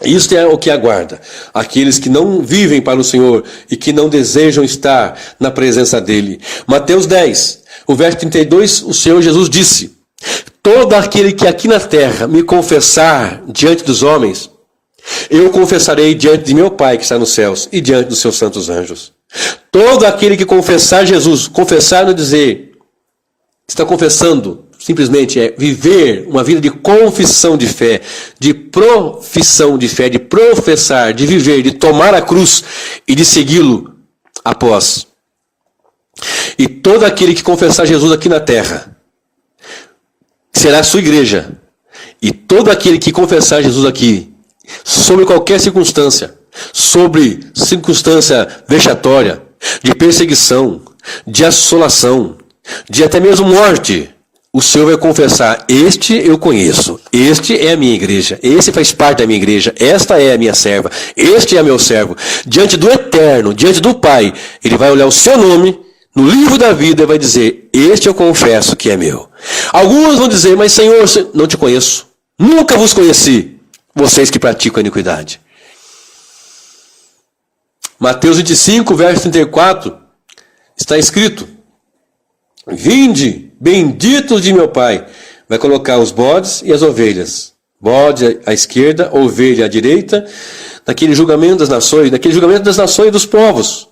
Isto é o que aguarda aqueles que não vivem para o Senhor e que não desejam estar na presença dele. Mateus 10, o verso 32, o Senhor Jesus disse: todo aquele que aqui na terra me confessar diante dos homens, eu confessarei diante de meu Pai que está nos céus e diante dos seus santos anjos. Todo aquele que confessar Jesus, confessar não dizer, está confessando, simplesmente é viver uma vida de confissão de fé, de profissão de fé, de professar, de viver, de tomar a cruz e de segui-lo após. E todo aquele que confessar Jesus aqui na terra será a sua igreja. E todo aquele que confessar Jesus aqui, sobre qualquer circunstância, sobre circunstância vexatória, de perseguição, de assolação, de até mesmo morte, o Senhor vai confessar: este eu conheço, este é a minha igreja, este faz parte da minha igreja, esta é a minha serva, este é meu servo. Diante do Eterno, diante do Pai, ele vai olhar o seu nome no livro da vida e vai dizer: este eu confesso que é meu. Alguns vão dizer: mas Senhor, não te conheço, nunca vos conheci, vocês que praticam a iniquidade. Mateus 25, verso 34, está escrito: vinde, benditos de meu Pai. Vai colocar os bodes e as ovelhas. Bode à esquerda, ovelha à direita, naquele julgamento das nações, e dos povos.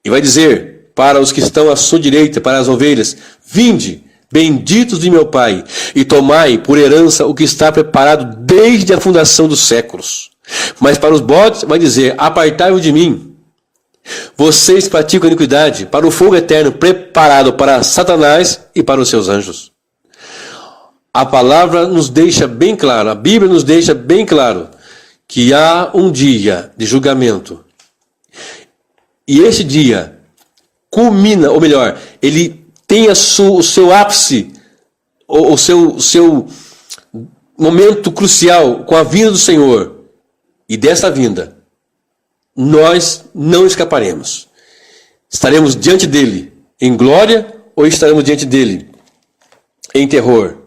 E vai dizer para os que estão à sua direita, para as ovelhas: vinde, benditos de meu Pai, e tomai por herança o que está preparado desde a fundação dos séculos. Mas para os bodes vai dizer: apartai-vos de mim, vocês praticam a iniquidade, para o fogo eterno preparado para Satanás e para os seus anjos. A palavra nos deixa bem claro, a Bíblia nos deixa bem claro que há um dia de julgamento. E esse dia culmina, ou melhor, ele tem o seu ápice, o seu momento crucial com a vinda do Senhor. E dessa vinda nós não escaparemos. Estaremos diante dele em glória ou estaremos diante dele em terror?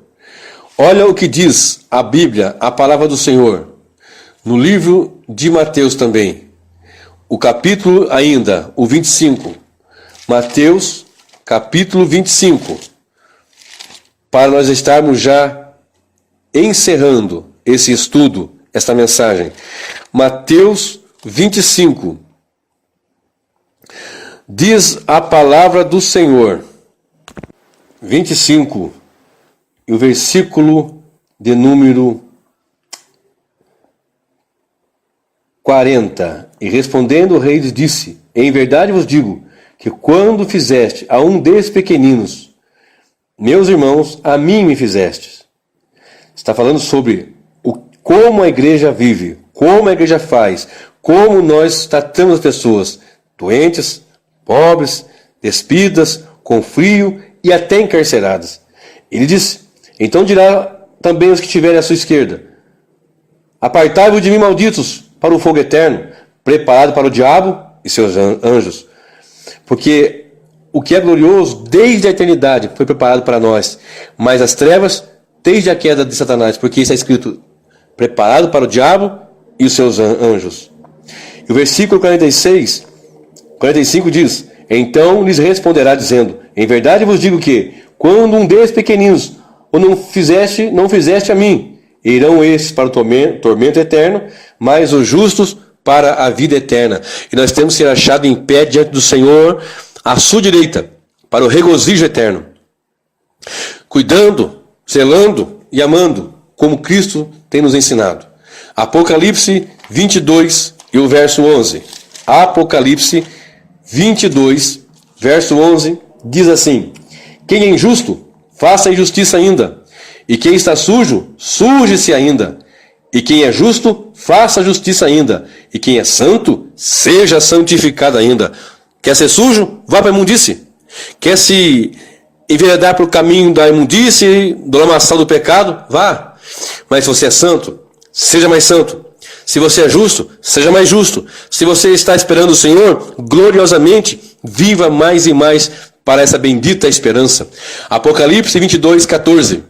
Olha o que diz a Bíblia, a palavra do Senhor, no livro de Mateus também. O capítulo ainda, o 25. Mateus, capítulo 25. Para nós estarmos já encerrando esse estudo, esta mensagem. Mateus 25. Diz a palavra do Senhor. 25. E o versículo de número 40. E respondendo o rei disse: em verdade vos digo, que quando fizeste a um desses pequeninos, meus irmãos, a mim me fizestes. Está falando sobre como a igreja vive, como a igreja faz, como nós tratamos as pessoas doentes, pobres, despidas, com frio e até encarceradas. Ele diz: então dirá também os que estiverem à sua esquerda: apartai-vos de mim, malditos, para o fogo eterno, preparado para o diabo e seus anjos. Porque o que é glorioso desde a eternidade foi preparado para nós, mas as trevas desde a queda de Satanás, porque está escrito: preparado para o diabo e os seus anjos. E o versículo 45 diz: então lhes responderá dizendo: em verdade vos digo que, quando um desses pequeninos o não fizeste a mim, irão esses para o tormento eterno, mas os justos para a vida eterna. E nós temos que ser achados em pé diante do Senhor, à sua direita, para o regozijo eterno, cuidando, zelando e amando, como Cristo tem nos ensinado. Apocalipse 22 e o verso 11. Apocalipse 22, verso 11, diz assim: quem é injusto, faça injustiça ainda, e quem está sujo, suje-se ainda, e quem é justo, faça justiça ainda, e quem é santo, seja santificado ainda. Quer ser sujo? Vá para a imundice. Quer se enveredar para o caminho da imundice, do lamaçal do pecado? Vá. Mas se você é santo, seja mais santo. Se você é justo, seja mais justo. Se você está esperando o Senhor, gloriosamente, viva mais e mais para essa bendita esperança. Apocalipse 22, 14.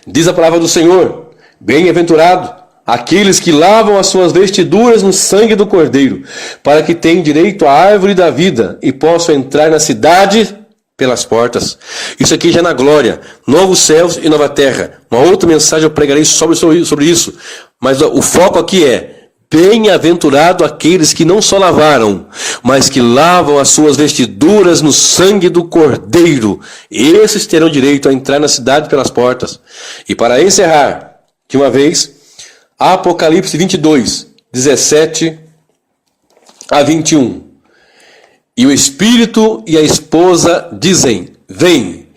Diz a palavra do Senhor: bem-aventurado aqueles que lavam as suas vestiduras no sangue do Cordeiro, para que tenham direito à árvore da vida e possam entrar na cidade pelas portas. Isso aqui já na glória, novos céus e nova terra. Uma outra mensagem eu pregarei sobre isso, mas o foco aqui é: bem-aventurado aqueles que não só lavaram, mas que lavam as suas vestiduras no sangue do Cordeiro. Esses terão direito a entrar na cidade pelas portas. E para encerrar, de uma vez, Apocalipse 22, 17 a 21. E o Espírito e a esposa dizem: vem.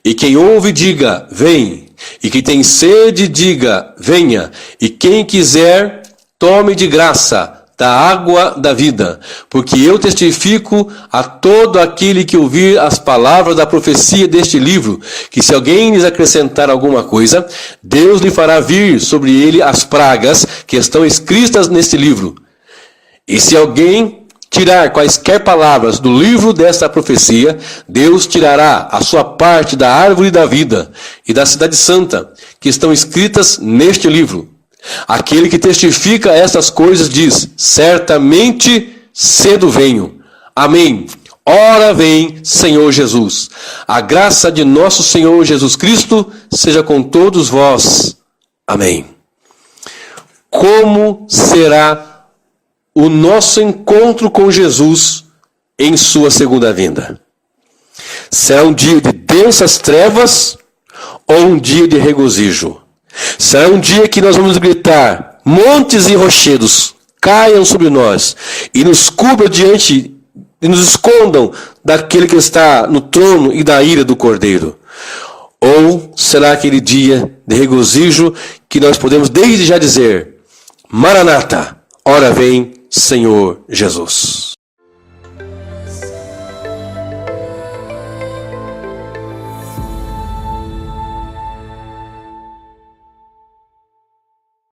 E quem ouve, diga: vem. E quem tem sede, diga: venha. E quem quiser, tome de graça da água da vida. Porque eu testifico a todo aquele que ouvir as palavras da profecia deste livro, que se alguém lhes acrescentar alguma coisa, Deus lhe fará vir sobre ele as pragas que estão escritas neste livro. E se alguém tirar quaisquer palavras do livro desta profecia, Deus tirará a sua parte da árvore da vida e da cidade santa, que estão escritas neste livro. Aquele que testifica estas coisas diz: certamente cedo venho. Amém. Ora vem, Senhor Jesus. A graça de nosso Senhor Jesus Cristo seja com todos vós. Amém. Como será o nosso encontro com Jesus em sua segunda vinda? Será um dia de densas trevas ou um dia de regozijo? Será um dia que nós vamos gritar: montes e rochedos caiam sobre nós e nos cubram diante e nos escondam daquele que está no trono e da ira do Cordeiro? Ou será aquele dia de regozijo que nós podemos desde já dizer: Maranata, ora vem, Senhor Jesus.